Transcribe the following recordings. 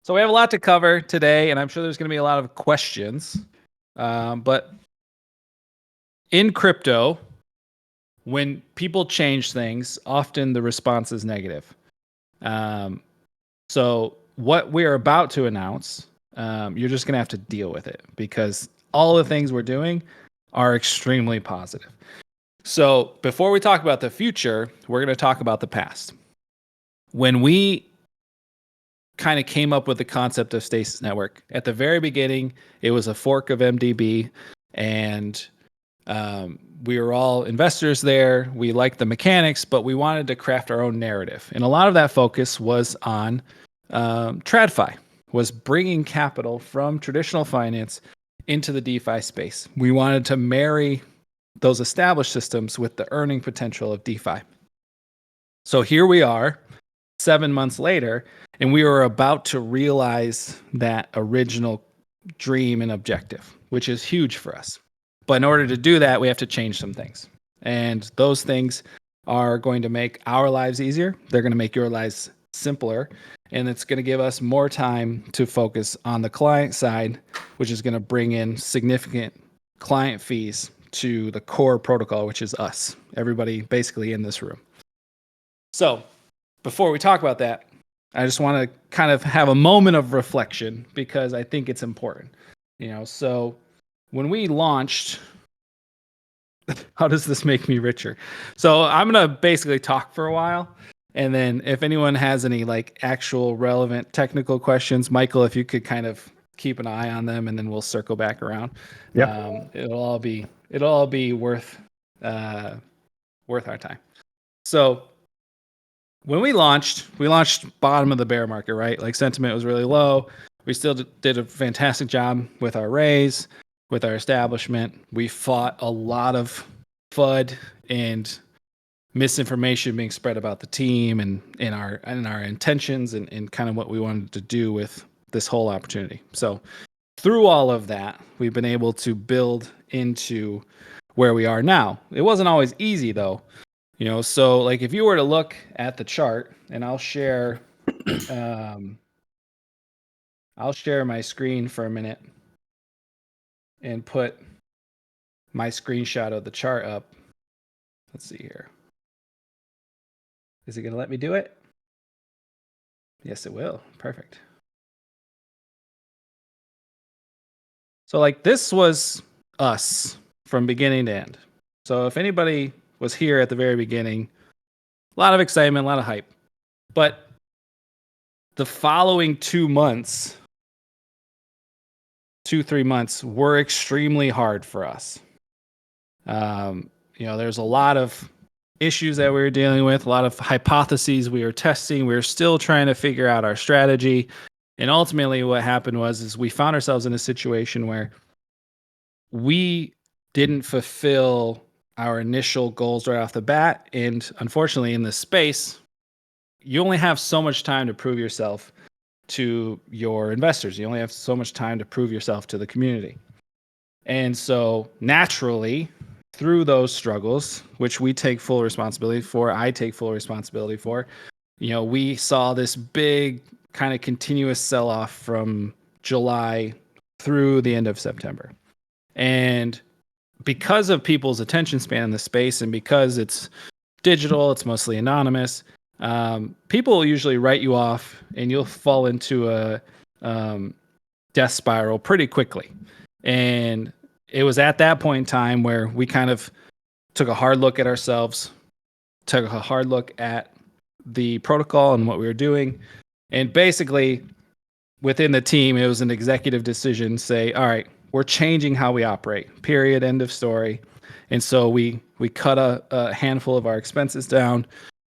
So we have a lot to cover today, and I'm sure there's going to be a lot of questions. But in crypto, when people change things, often the response is negative. So what we are about to announce, you're just going to have to deal with it because all the things we're doing are extremely positive. So before we talk about the future, we're going to talk about the past. When we kind of came up with the concept of Stasis Network, at the very beginning, it was a fork of MDB, and we were all investors there. We liked the mechanics, but we wanted to craft our own narrative. And a lot of that focus was on TradFi, was bringing capital from traditional finance into the DeFi space. We wanted to marry those established systems with the earning potential of DeFi. So here we are 7 months later, and we were about to realize that original dream and objective, which is huge for us. But in order to do that, we have to change some things. And those things are going to make our lives easier. They're going to make your lives simpler. And it's going to give us more time to focus on the client side, which is going to bring in significant client fees to the core protocol, which is us, everybody basically in this room. So before we talk about that, I just want to kind of have a moment of reflection because I think it's important. So when we launched, how does this make me richer? So I'm going to basically talk for a while. And then if anyone has any like actual relevant technical questions, Michael, if you could kind of keep an eye on them and then we'll circle back around. Yep. It'll all be worth our time. So when we launched bottom of the bear market, right? Like sentiment was really low. We still did a fantastic job with our raise, with our establishment. We fought a lot of FUD and misinformation being spread about the team and our intentions and kind of what we wanted to do with this whole opportunity. So through all of that, we've been able to build into where we are now. It wasn't always easy though. So like if you were to look at the chart, and I'll share my screen for a minute and put my screenshot of the chart up. Let's see here. Is it going to let me do it? Yes, it will. Perfect. So like this was us from beginning to end. So if anybody was here at the very beginning, a lot of excitement, a lot of hype. But the following 3 months were extremely hard for us. There's a lot of issues that we were dealing with, a lot of hypotheses we were testing. We were still trying to figure out our strategy. And ultimately what happened was we found ourselves in a situation where we didn't fulfill our initial goals right off the bat. And unfortunately in this space, you only have so much time to prove yourself to your investors. You only have so much time to prove yourself to the community. And so naturally, through those struggles, which we take full responsibility for, I take full responsibility for, we saw this big kind of continuous sell-off from July through the end of September. And because of people's attention span in the space and because it's digital, it's mostly anonymous, people will usually write you off and you'll fall into a death spiral pretty quickly. And it was at that point in time where we kind of took a hard look at ourselves, took a hard look at the protocol and what we were doing. And basically within the team, it was an executive decision, say, all right, we're changing how we operate, period, end of story. And so we cut a handful of our expenses down.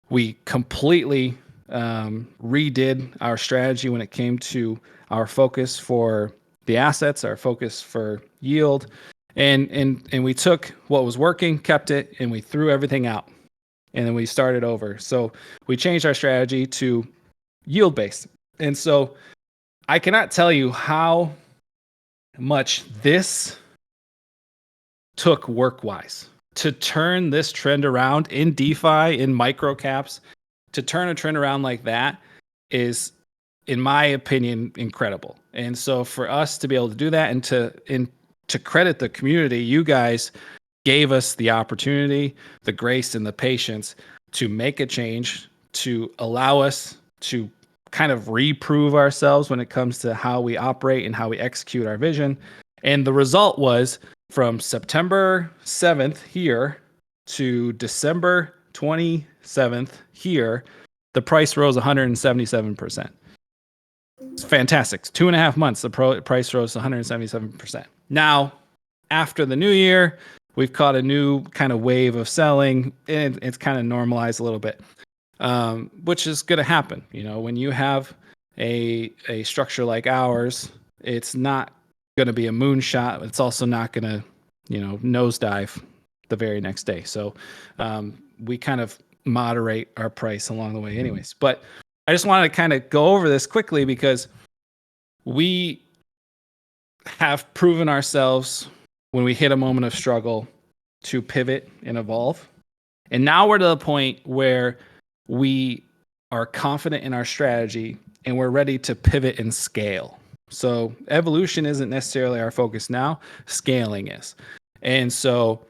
We completely redid our strategy when it came to our focus for the assets, our focus for yield. And we took what was working, kept it, and we threw everything out. And then we started over. So we changed our strategy to yield-based. And so I cannot tell you how much this took work-wise to turn this trend around in DeFi, in micro caps. To turn a trend around like that is in my opinion, incredible. And so for us to be able to do that and to credit the community, you guys gave us the opportunity, the grace, and the patience to make a change, to allow us to kind of reprove ourselves when it comes to how we operate and how we execute our vision. And the result was from September 7th here to December 27th here, the price rose 177%. It's fantastic. 2.5 months, the price rose 177%. Now, after the new year, we've caught a new kind of wave of selling, and it's kind of normalized a little bit, which is going to happen. You know, when you have a structure like ours, it's not going to be a moonshot. It's also not going to, you know, nosedive the very next day. So we kind of moderate our price along the way anyways. But I just wanted to kind of go over this quickly because we have proven ourselves when we hit a moment of struggle to pivot and evolve. And now we're to the point where we are confident in our strategy and we're ready to pivot and scale. So evolution isn't necessarily our focus now, scaling is. And so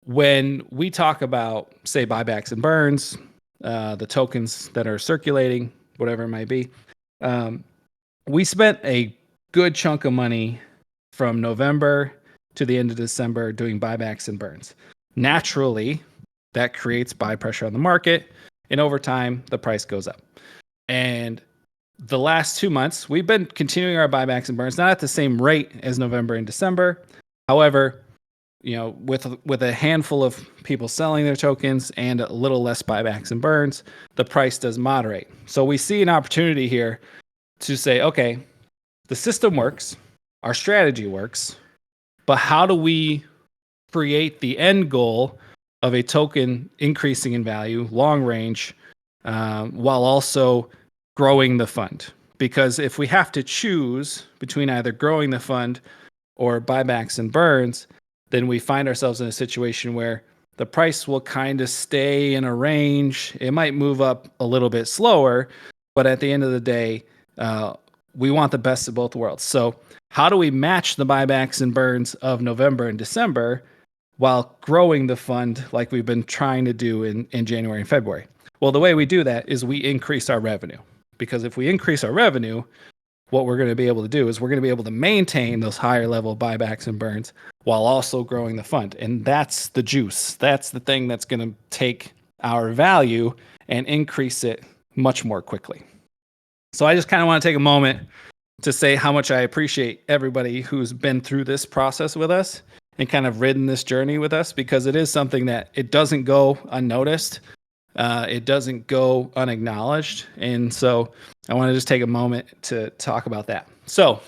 when we talk about, say, buybacks and burns, the tokens that are circulating, whatever it might be, we spent a good chunk of money from November to the end of December doing buybacks and burns. Naturally, that creates buy pressure on the market, and over time, the price goes up. And the last 2 months, we've been continuing our buybacks and burns, not at the same rate as November and December. However, you know, with a handful of people selling their tokens and a little less buybacks and burns, the price does moderate. So we see an opportunity here to say, okay, the system works, our strategy works, but how do we create the end goal of a token increasing in value, long range, while also growing the fund? Because if we have to choose between either growing the fund or buybacks and burns, then we find ourselves in a situation where the price will kind of stay in a range. It might move up a little bit slower, but at the end of the day, we want the best of both worlds. So how do we match the buybacks and burns of November and December while growing the fund like we've been trying to do in January and February? Well, the way we do that is we increase our revenue. Because if we increase our revenue, what we're going to be able to do is we're going to be able to maintain those higher level buybacks and burns while also growing the fund. And that's the juice. That's the thing that's going to take our value and increase it much more quickly. So I just kind of want to take a moment to say how much I appreciate everybody who's been through this process with us and kind of ridden this journey with us, because it is something that it doesn't go unnoticed. It doesn't go unacknowledged. And so I want to just take a moment to talk about that. So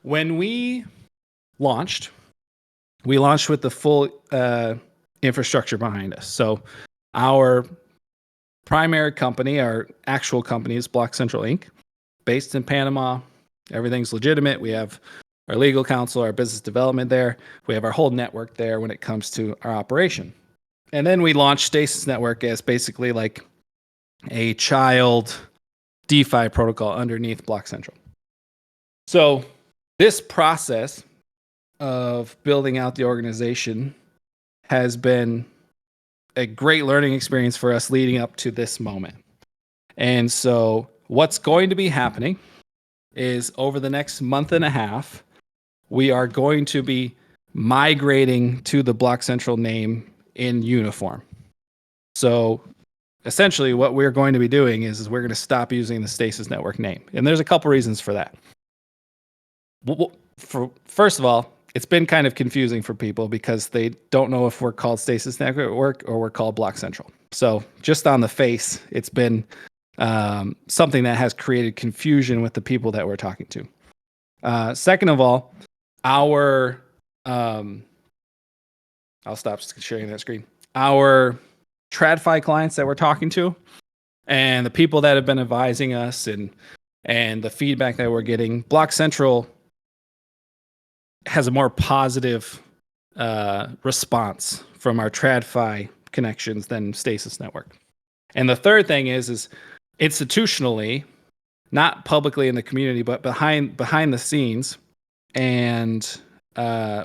when we launched with the full infrastructure behind us. So our primary company, our actual company, is BlockCentral Inc., based in Panama. Everything's legitimate. We have our legal counsel, our business development there. We have our whole network there when it comes to our operation. And then we launched Stasis Network as basically like a child DeFi protocol underneath BlockCentral. So this process of building out the organization has been a great learning experience for us leading up to this moment. And so what's going to be happening is over the next month and a half, we are going to be migrating to the BlockCentral name in uniform. So essentially what we're going to be doing is we're going to stop using the Stasis Network name. And there's a couple reasons for that. First of all, it's been kind of confusing for people because they don't know if we're called Stasis Network or we're called BlockCentral. So just on the face, it's been something that has created confusion with the people that we're talking to. Second of all, our I'll stop sharing that screen. Our TradFi clients that we're talking to and the people that have been advising us and the feedback that we're getting, BlockCentral has a more positive response from our TradFi connections than Stasis Network. And the third thing is institutionally, not publicly in the community, but behind the scenes and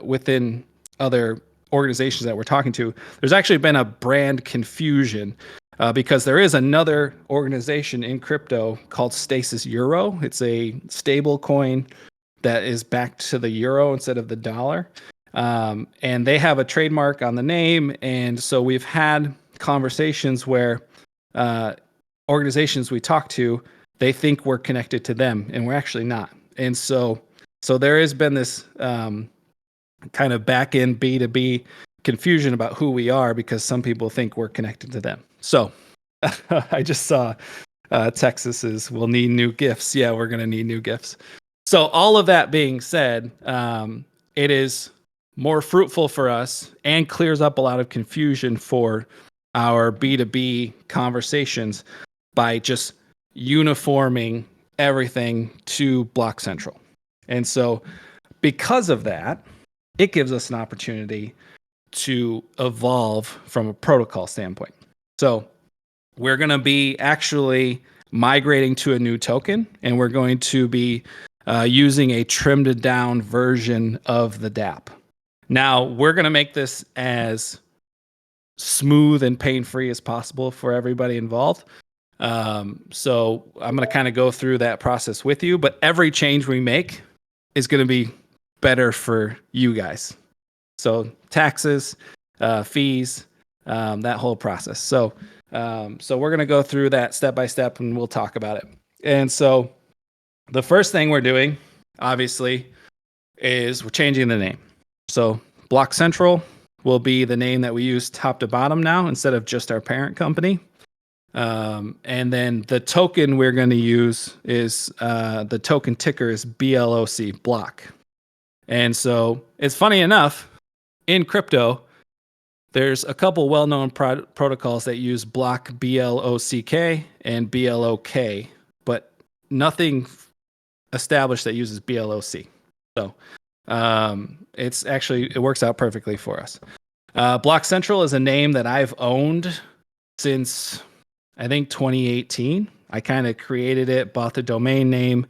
within other organizations that we're talking to, there's actually been a brand confusion because there is another organization in crypto called Stasis Euro. It's a stable coin that is backed to the euro instead of the dollar. And they have a trademark on the name. And so we've had conversations where organizations we talk to, they think we're connected to them, and we're actually not. And so there has been this kind of back-end B2B confusion about who we are because some people think we're connected to them. So I just saw Texas will need new gifts. Yeah, we're going to need new gifts. So all of that being said, it is more fruitful for us and clears up a lot of confusion for our B2B conversations by just uniforming everything to BlockCentral. And so because of that, it gives us an opportunity to evolve from a protocol standpoint. So we're going to be actually migrating to a new token, and we're going to be using a trimmed down version of the dApp. Now, we're going to make this as smooth and pain-free as possible for everybody involved. So I'm going to kind of go through that process with you, but every change we make is going to be better for you guys. So taxes, fees, that whole process. So we're going to go through that step by step, and we'll talk about it. And so the first thing we're doing, obviously, is we're changing the name. So BlockCentral will be the name that we use top to bottom now instead of just our parent company. And then the token we're going to use is the token ticker is BLOC, Block. And so it's funny enough, in crypto, there's a couple well-known protocols that use Block, BLOCK and BLOK, but nothing established that uses BLOC. So it works out perfectly for us. BlockCentral is a name that I've owned since I think 2018. I kind of created it, bought the domain name,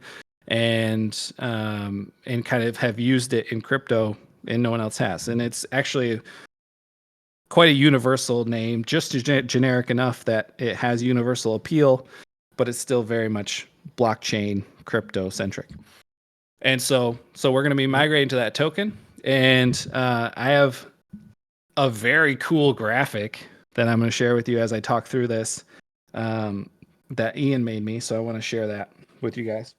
and kind of have used it in crypto, and no one else has. And it's actually quite a universal name, just generic enough that it has universal appeal, but it's still very much blockchain crypto centric. And so we're going to be migrating to that token. And I have a very cool graphic that I'm going to share with you as I talk through this that Ian made me. So I want to share that with you guys.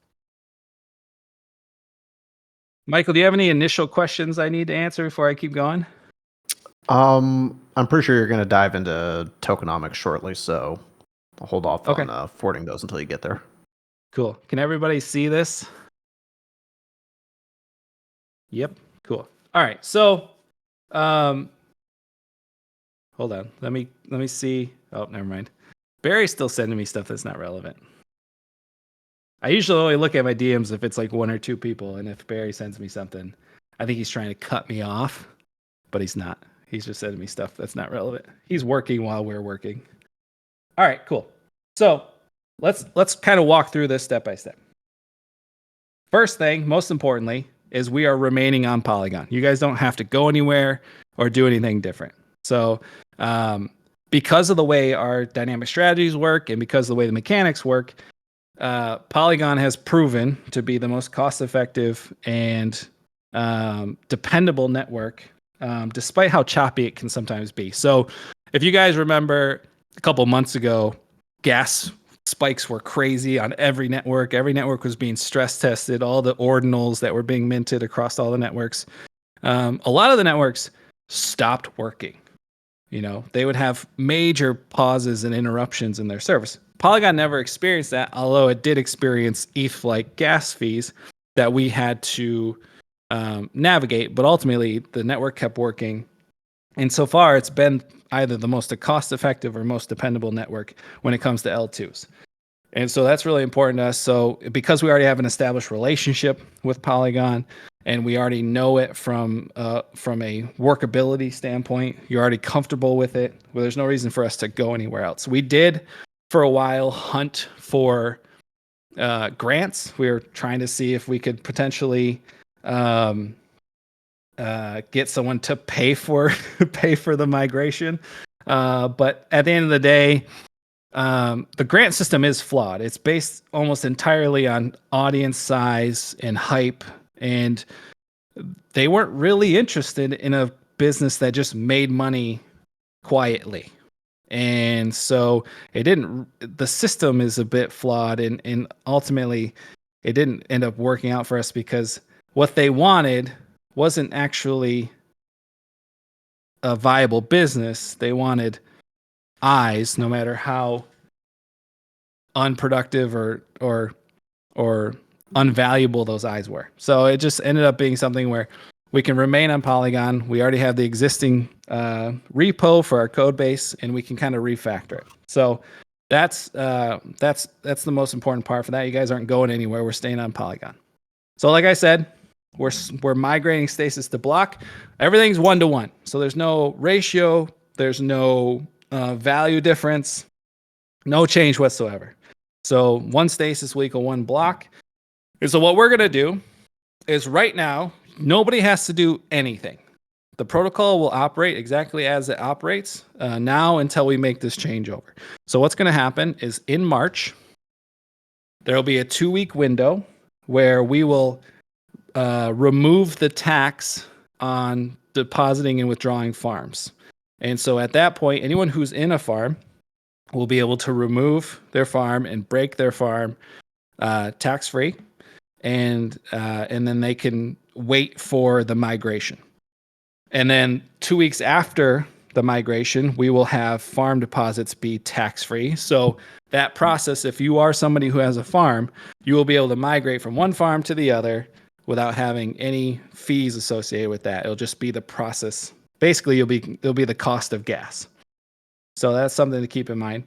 Michael, do you have any initial questions I need to answer before I keep going? I'm pretty sure you're going to dive into tokenomics shortly, so I'll hold off on forwarding those until you get there. Cool. Can everybody see this? Yep. Cool. All right. So, hold on. Let me see. Oh, never mind. Barry's still sending me stuff that's not relevant. I usually only look at my DMs if it's like one or two people, and if Barry sends me something, I think he's trying to cut me off, but he's not. He's just sending me stuff that's not relevant. He's working while we're working. All right, cool. So let's kind of walk through this step by step. First thing, most importantly, is we are remaining on Polygon. You guys don't have to go anywhere or do anything different. So because of the way our dynamic strategies work and because of the way the mechanics work, Polygon has proven to be the most cost-effective and dependable network, despite how choppy it can sometimes be. So if you guys remember a couple months ago, gas spikes were crazy on every network. Every network was being stress tested, all the ordinals that were being minted across all the networks. A lot of the networks stopped working. You know, they would have major pauses and interruptions in their service. Polygon never experienced that, although it did experience ETH-like gas fees that we had to navigate. But ultimately, the network kept working. And so far, it's been either the most cost-effective or most dependable network when it comes to L2s. And so that's really important to us. So because we already have an established relationship with Polygon, and we already know it from a workability standpoint, you're already comfortable with it, well, there's no reason for us to go anywhere else. We did, for a while, hunt for grants. We were trying to see if we could potentially get someone to pay for the migration. But at the end of the day, the grant system is flawed. It's based almost entirely on audience size and hype, and they weren't really interested in a business that just made money quietly. And so the system is a bit flawed, and ultimately it didn't end up working out for us because what they wanted wasn't actually a viable business. They wanted eyes, no matter how unproductive or unvaluable those eyes were. So it just ended up being something where we can remain on Polygon. We already have the existing repo for our code base, and we can kind of refactor it. So that's the most important part for that. You guys aren't going anywhere. We're staying on Polygon. So like I said, we're migrating Stasis to Block. Everything's 1-to-1. So there's no ratio. There's no value difference. No change whatsoever. So 1 Stasis will equal 1 Block. And so what we're going to do is right now, nobody has to do anything. The protocol will operate exactly as it operates now until we make this changeover. So what's going to happen is in March, there will be a 2-week window where we will remove the tax on depositing and withdrawing farms. And so at that point, anyone who's in a farm will be able to remove their farm and break their farm tax-free. And then they can wait for the migration. And then 2 weeks after the migration, we will have farm deposits be tax-free. So that process, if you are somebody who has a farm, you will be able to migrate from one farm to the other without having any fees associated with that. It'll just be the process. Basically, it'll be the cost of gas. So that's something to keep in mind.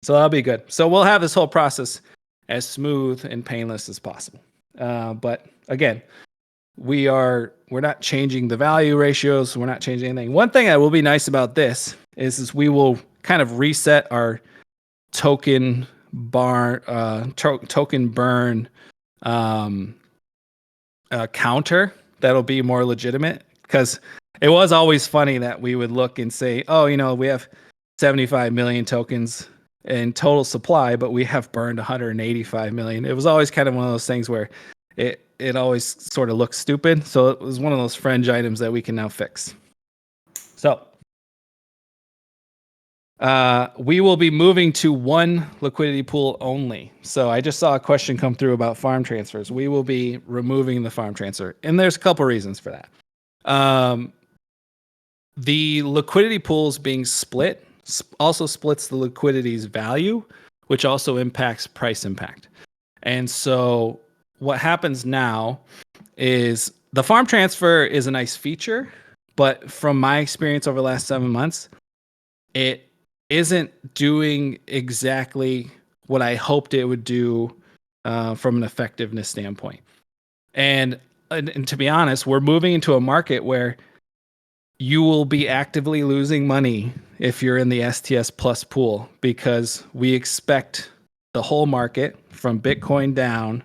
So that'll be good. So we'll have this whole process as smooth and painless as possible. But again, we're not changing the value ratios. We're not changing anything. One thing that will be nice about this is we will kind of reset our token burn counter. That'll be more legitimate, because it was always funny that we would look and say, oh, we have 75 million tokens in total supply, but we have burned 185 million. It was always kind of one of those things where it always sort of looks stupid. So it was one of those fringe items that we can now fix. So we will be moving to one liquidity pool only. So I just saw a question come through about farm transfers. We will be removing the farm transfer, and there's a couple reasons for that. The liquidity pools being split also splits the liquidity's value, which also impacts price impact. And so what happens now is the farm transfer is a nice feature, but from my experience over the last 7 months, it isn't doing exactly what I hoped it would do from an effectiveness standpoint. And to be honest, we're moving into a market where you will be actively losing money if you're in the STS Plus pool, because we expect the whole market from Bitcoin down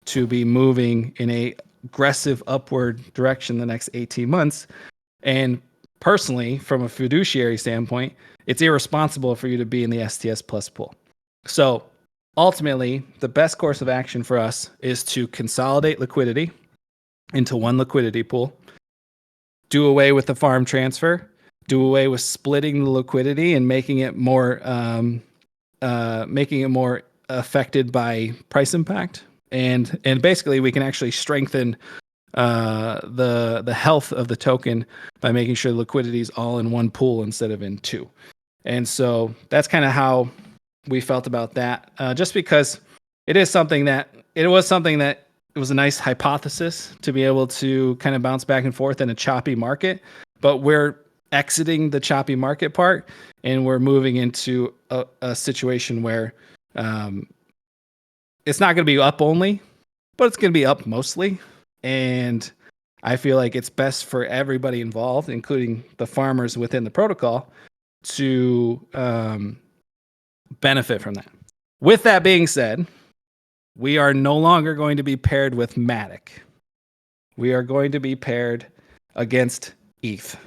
to be moving in a aggressive upward direction the next 18 months. And personally, from a fiduciary standpoint, it's irresponsible for you to be in the STS Plus pool. So ultimately, the best course of action for us is to consolidate liquidity into one liquidity pool, do away with the farm transfer, do away with splitting the liquidity and making it more affected by price impact. And basically, we can actually strengthen the health of the token by making sure the liquidity is all in one pool instead of in two. And so that's kind of how we felt about that. Just because it was something that it was a nice hypothesis to be able to kind of bounce back and forth in a choppy market, but we're exiting the choppy market part and we're moving into a situation where it's not going to be up only, but it's going to be up mostly. And I feel like it's best for everybody involved, including the farmers within the protocol, to benefit from that. With that being said, we are no longer going to be paired with Matic. We are going to be paired against ETH.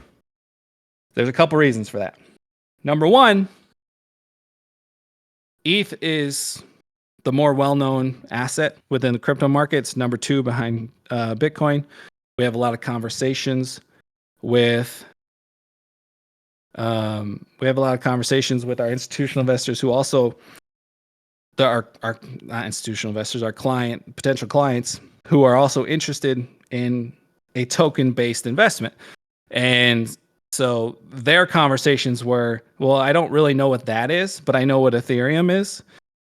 There's a couple reasons for that. Number one, ETH is the more well-known asset within the crypto markets. Number two behind Bitcoin. We have a lot of conversations with our institutional investors who also are not institutional investors, our potential clients who are also interested in a token-based investment. And so their conversations were, well, I don't really know what that is, but I know what Ethereum is.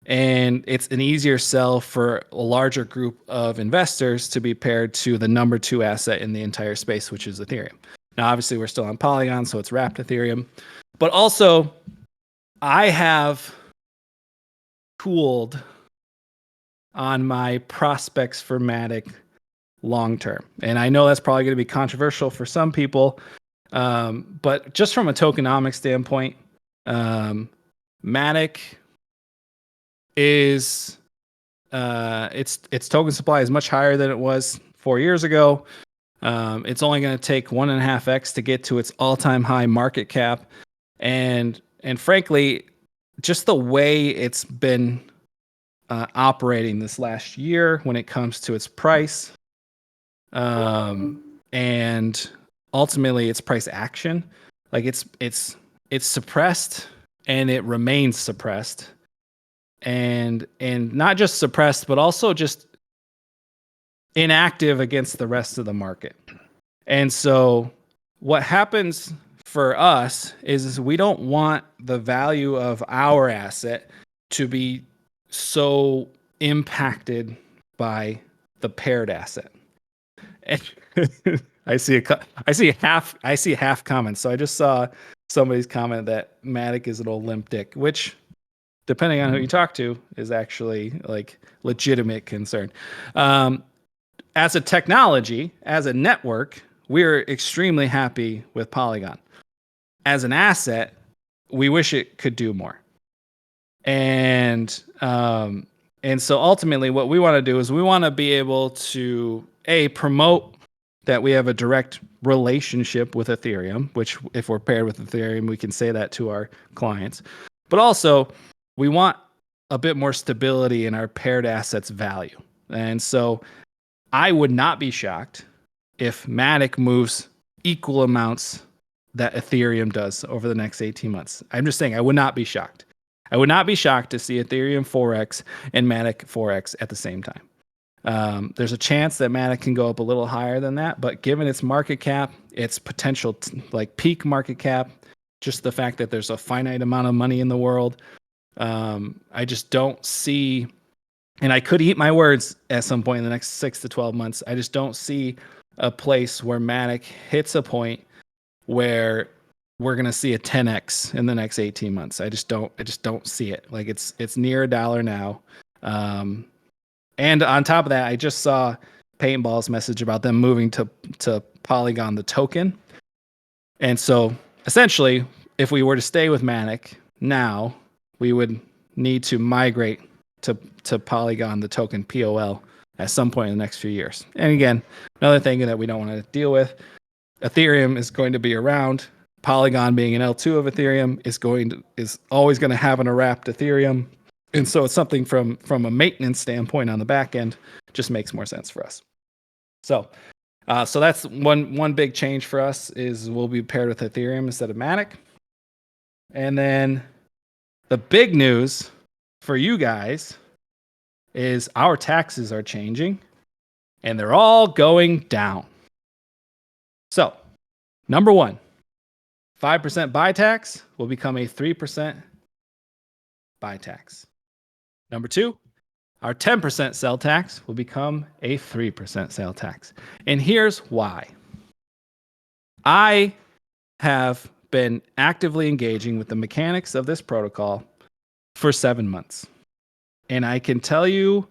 And it's an easier sell for a larger group of investors to be paired to the number two asset in the entire space, which is Ethereum. Now, obviously, we're still on Polygon, so it's wrapped Ethereum. But also, I have cooled on my prospects for Matic long term. And I know that's probably going to be controversial for some people. But just from a tokenomics standpoint, Matic is its token supply is much higher than it was 4 years ago. It's only going to take 1.5x to get to its all-time high market cap, and frankly, just the way it's been operating this last year when it comes to its price, and ultimately its price action, like it's suppressed and it remains suppressed. And not just suppressed, but also just inactive against the rest of the market. And so what happens for us is we don't want the value of our asset to be so impacted by the paired asset. And I see half comments. So I just saw somebody's comment that Matic is an old limp dick, which, depending on who you talk to, is actually like legitimate concern. As a technology, as a network, we're extremely happy with Polygon. As an asset, we wish it could do more. And so ultimately what we want to do is we want to be able to promote that we have a direct relationship with Ethereum, which if we're paired with Ethereum, we can say that to our clients. But also, we want a bit more stability in our paired assets value. And so I would not be shocked if Matic moves equal amounts that Ethereum does over the next 18 months. I'm just saying I would not be shocked. I would not be shocked to see Ethereum 4x and Matic 4x at the same time. There's a chance that Matic can go up a little higher than that, but given its market cap, its potential like peak market cap, just the fact that there's a finite amount of money in the world, I just don't see, and I could eat my words at some point in the next 6 to 12 months. I just don't see a place where Matic hits a point where we're going to see a 10x in the next 18 months. I just don't see it. Like it's near $1 now. And on top of that, I just saw Paintball's message about them moving to Polygon, the token. And so essentially, if we were to stay with Matic now, we would need to migrate to Polygon, the token POL, at some point in the next few years. And again, another thing that we don't want to deal with, Ethereum is going to be around. Polygon, being an L2 of Ethereum, is always going to have an wrapped Ethereum. And so it's something from a maintenance standpoint on the back end just makes more sense for us. So that's one big change for us is we'll be paired with Ethereum instead of Matic. And then the big news for you guys is our taxes are changing and they're all going down. So, number one, 5% buy tax will become a 3% buy tax. Number two, our 10% sell tax will become a 3% sale tax. And here's why. I have been actively engaging with the mechanics of this protocol for 7 months. And I can tell you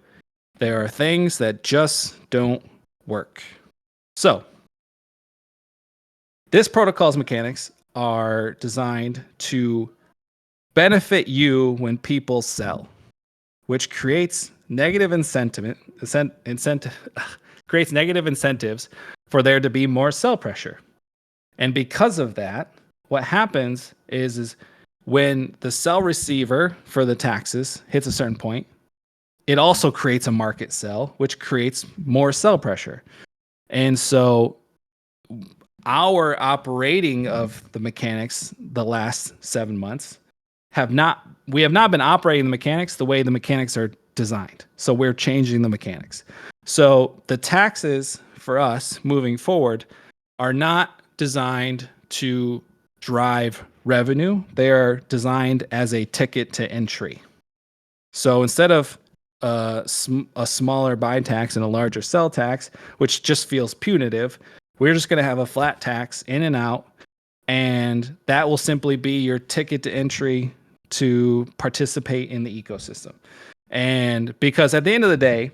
there are things that just don't work. So, this protocol's mechanics are designed to benefit you when people sell, which creates creates negative incentives for there to be more sell pressure. And because of that, what happens is when the sell receiver for the taxes hits a certain point, it also creates a market sell, which creates more sell pressure. And so our operating of the mechanics the last 7 months we have not been operating the mechanics the way the mechanics are designed. So we're changing the mechanics. So the taxes for us moving forward are not designed to drive revenue. They are designed as a ticket to entry. So instead of a smaller buy tax and a larger sell tax, which just feels punitive, we're just going to have a flat tax in and out, and that will simply be your ticket to entry to participate in the ecosystem. And because at the end of the day,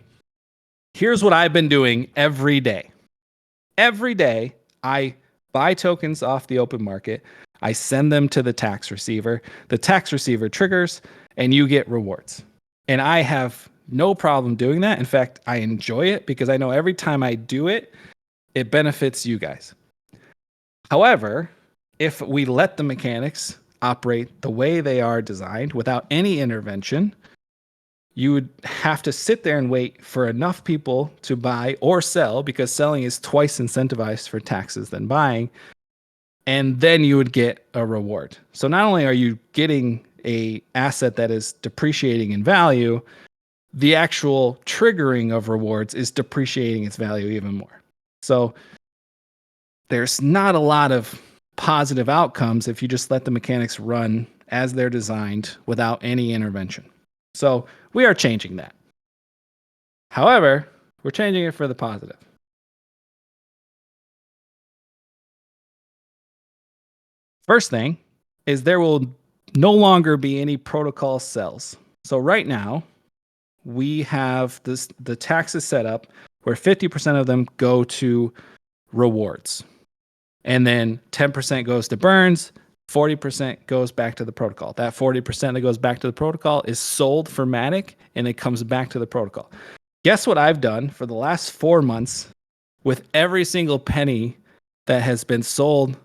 here's what I've been doing every day. Every day, I buy tokens off the open market. I send them to the tax receiver. The tax receiver triggers, and you get rewards. And I have no problem doing that. In fact, I enjoy it because I know every time I do it, it benefits you guys. However, if we let the mechanics operate the way they are designed without any intervention, you would have to sit there and wait for enough people to buy or sell, because selling is twice incentivized for taxes than buying, and then you would get a reward. So not only are you getting a asset that is depreciating in value, the actual triggering of rewards is depreciating its value even more. So there's not a lot of positive outcomes if you just let the mechanics run as they're designed without any intervention. So we are changing that. However, we're changing it for the positive. First thing is there will no longer be any protocol sells. So right now, we have the taxes set up where 50% of them go to rewards. And then 10% goes to burns, 40% goes back to the protocol. That 40% that goes back to the protocol is sold for Matic, and it comes back to the protocol. Guess what I've done for the last 4 months with every single penny that has been sold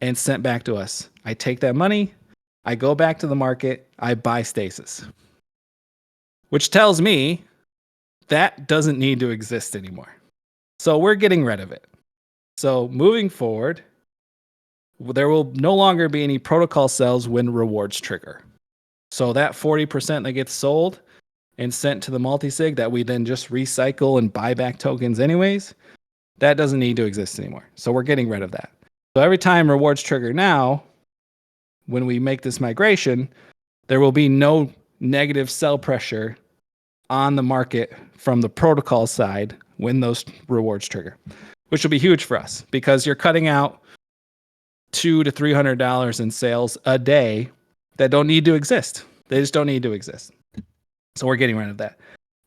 and sent back to us? I take that money, I go back to the market, I buy stasis. Which tells me that doesn't need to exist anymore. So we're getting rid of it. So moving forward, there will no longer be any protocol sells when rewards trigger. So that 40% that gets sold and sent to the multisig that we then just recycle and buy back tokens anyways, that doesn't need to exist anymore. So we're getting rid of that. So every time rewards trigger now, when we make this migration, there will be no negative sell pressure on the market from the protocol side when those rewards trigger, which will be huge for us because you're cutting out $200 to $300 in sales a day that don't need to exist. They just don't need to exist. So we're getting rid of that.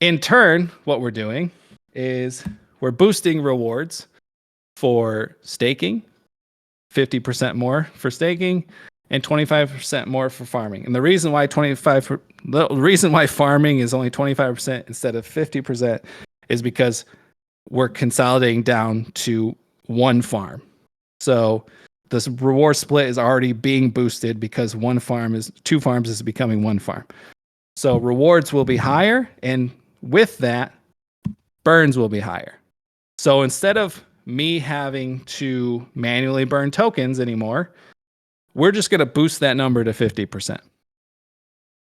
In turn, what we're doing is we're boosting rewards for staking, 50% more for staking, and 25% more for farming. And the reason why farming is only 25% instead of 50% is because we're consolidating down to one farm. So this reward split is already being boosted because two farms is becoming one farm. So rewards will be higher, and with that, burns will be higher. So instead of me having to manually burn tokens anymore, we're just going to boost that number to 50%.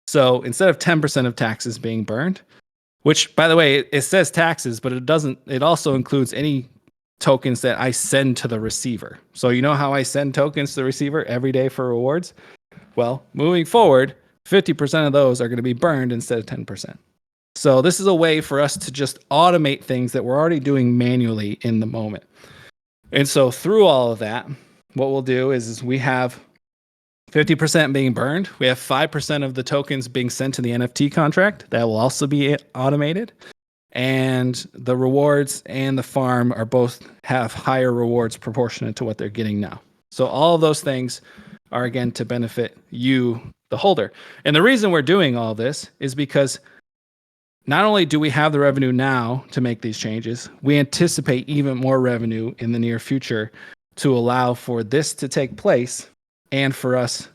So instead of 10% of taxes being burned, which, by the way, it says taxes, but it also includes any tokens that I send to the receiver. So you know how I send tokens to the receiver every day for rewards? Well, moving forward, 50% of those are going to be burned instead of 10%. So this is a way for us to just automate things that we're already doing manually in the moment. And so through all of that, what we'll do is we have 50% being burned. We have 5% of the tokens being sent to the NFT contract. That will also be automated. And the rewards and the farm are both have higher rewards proportionate to what they're getting now. So all of those things are, again, to benefit you, the holder. And the reason we're doing all this is because not only do we have the revenue now to make these changes, we anticipate even more revenue in the near future to allow for this to take place and for us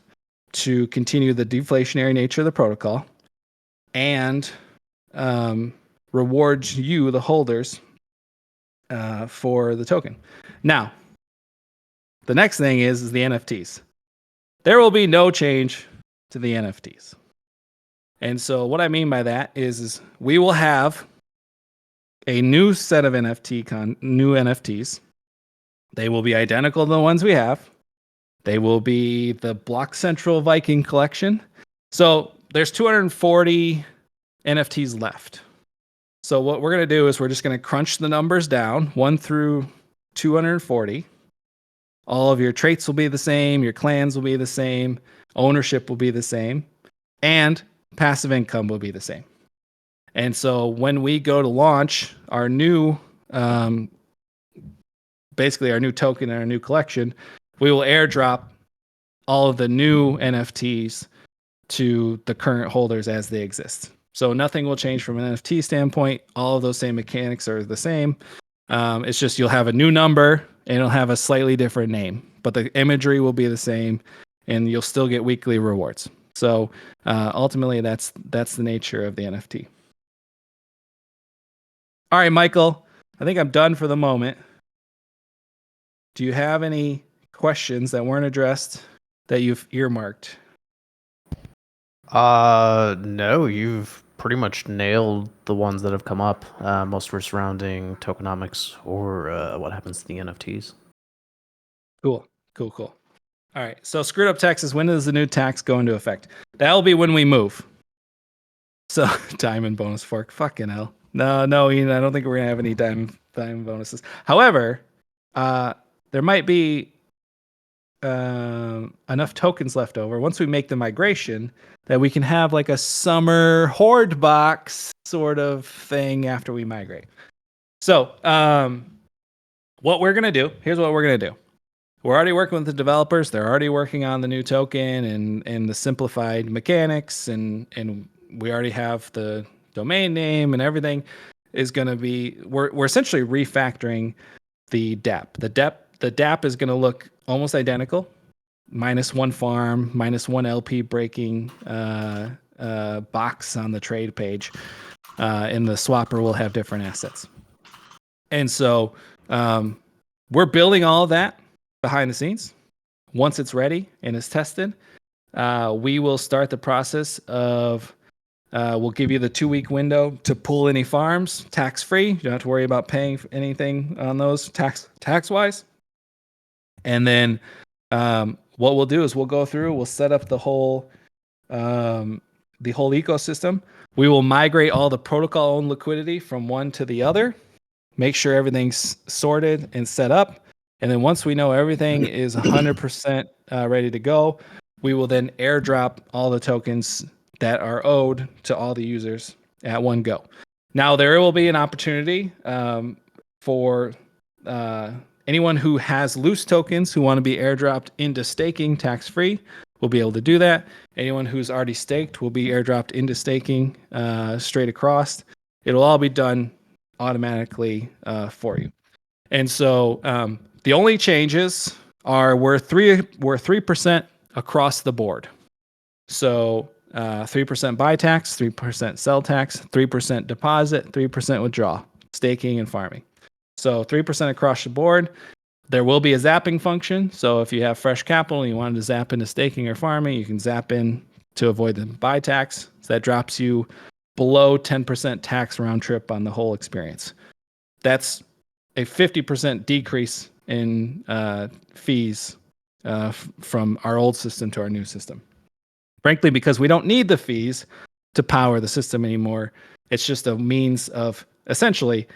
to continue the deflationary nature of the protocol and reward you, the holders, for the token. Now, the next thing is the NFTs. There will be no change to the NFTs. And so what I mean by that is we will have a new set of new NFTs. They will be identical to the ones we have. They will be the BlockCentral Viking collection. So there's 240 NFTs left. So what we're going to do is we're just going to crunch the numbers down 1 through 240. All of your traits will be the same. Your clans will be the same. Ownership will be the same. And passive income will be the same. And so when we go to launch our new, basically our new token and our new collection, we will airdrop all of the new NFTs to the current holders as they exist. So nothing will change from an NFT standpoint. All of those same mechanics are the same. It's just you'll have a new number and it'll have a slightly different name, but the imagery will be the same and you'll still get weekly rewards. So ultimately, that's the nature of the NFT. All right, Michael, I think I'm done for the moment. Do you have any questions that weren't addressed that you've earmarked? No, you've pretty much nailed the ones that have come up. Most were surrounding tokenomics or what happens to the NFTs. Cool. All right. So screwed up taxes. When does the new tax go into effect? That'll be when we move. So diamond bonus fork. Fucking hell. No, Ian, I don't think we're gonna have any diamond bonuses. However, there might be enough tokens left over once we make the migration that we can have like a summer hoard box sort of thing after we migrate. So what we're gonna do, here's what we're gonna do. We're already working with the developers. They're already working on the new token and the simplified mechanics, and we already have the domain name and everything is going to be. We're essentially refactoring the DApp. The DApp is going to look almost identical, -1 farm, -1 LP breaking box on the trade page, and the swapper will have different assets. And so we're building all of that behind the scenes. Once it's ready and it's tested, we will start the process of we'll give you the 2-week window to pull any farms tax-free. You don't have to worry about paying anything on those tax-wise. And then what we'll do is we'll go through, we'll set up the whole ecosystem. We will migrate all the protocol-owned liquidity from one to the other, make sure everything's sorted and set up. And then once we know everything is 100% ready to go, we will then airdrop all the tokens that are owed to all the users at one go. Now, there will be an opportunity for anyone who has loose tokens who want to be airdropped into staking tax-free will be able to do that. Anyone who's already staked will be airdropped into staking straight across. It'll all be done automatically for you. And so the only changes are we're 3% across the board. So 3% buy tax, 3% sell tax, 3% deposit, 3% withdraw, staking and farming. So 3% across the board. There will be a zapping function. So if you have fresh capital and you wanted to zap into staking or farming, you can zap in to avoid the buy tax. So that drops you below 10% tax round trip on the whole experience. That's a 50% decrease in fees from our old system to our new system. Frankly, because we don't need the fees to power the system anymore. It's just a means of essentially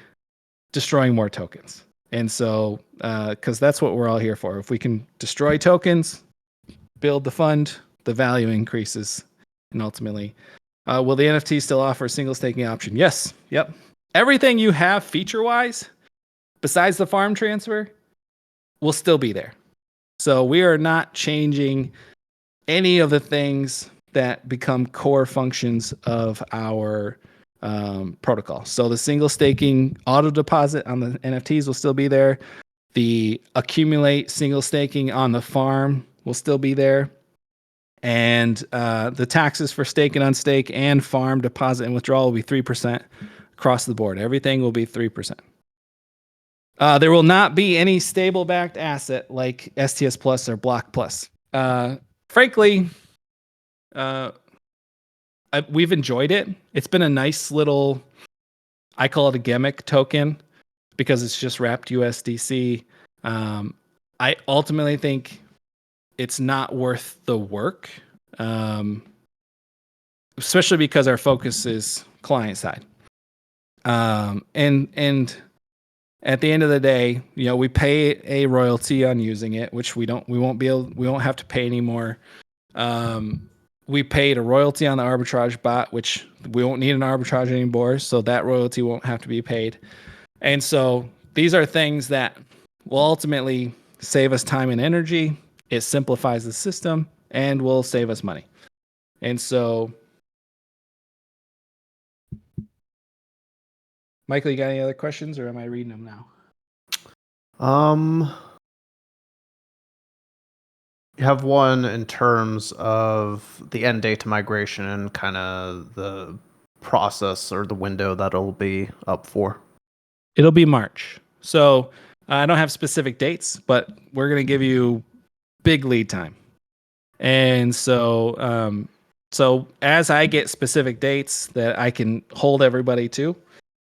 destroying more tokens. And so, because that's what we're all here for. If we can destroy tokens, build the fund, the value increases. And ultimately, will the NFT still offer a single staking option? Yes. Yep. Everything you have feature-wise, besides the farm transfer, will still be there. So we are not changing any of the things that become core functions of our protocol. So the single staking auto deposit on the NFTs will still be there. The accumulate single staking on the farm will still be there. And the taxes for stake and unstake and farm deposit and withdrawal will be 3% across the board. Everything will be 3%. There will not be any stable backed asset like STS Plus or Block Plus. Frankly, we've enjoyed it. It's been a nice little, I call it a gimmick token because it's just wrapped USDC. I ultimately think it's not worth the work, especially because our focus is client side. And at the end of the day, we pay a royalty on using it, which we won't have to pay anymore. We paid a royalty on the arbitrage bot, which we won't need an arbitrage anymore, so that royalty won't have to be paid. And so these are things that will ultimately save us time and energy. It simplifies the system and will save us money. And so, Michael, you got any other questions, or am I reading them now? You have one in terms of the end date to migration and kind of the process or the window that it'll be up for. It'll be March. So I don't have specific dates, but we're going to give you big lead time. And so, so as I get specific dates that I can hold everybody to,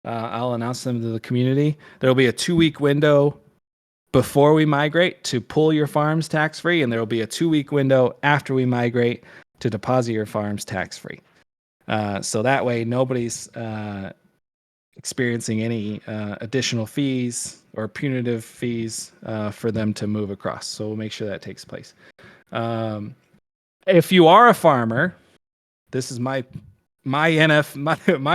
I'll announce them to the community. There'll be a 2-week window before we migrate to pull your farms tax-free, and there will be a 2-week window after we migrate to deposit your farms tax-free. So that way nobody's experiencing any additional fees or punitive fees for them to move across. So we'll make sure that takes place. If you are a farmer, this is my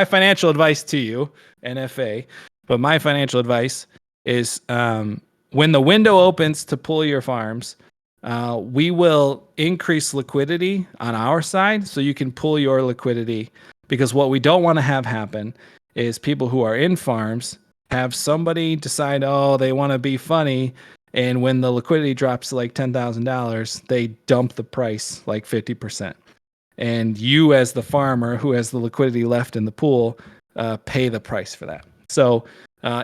financial advice to you, NFA, but my financial advice is when the window opens to pull your farms, we will increase liquidity on our side so you can pull your liquidity, because what we don't want to have happen is people who are in farms have somebody decide, they want to be funny, and when the liquidity drops to like $10,000, they dump the price like 50%. And you, as the farmer who has the liquidity left in the pool, pay the price for that. So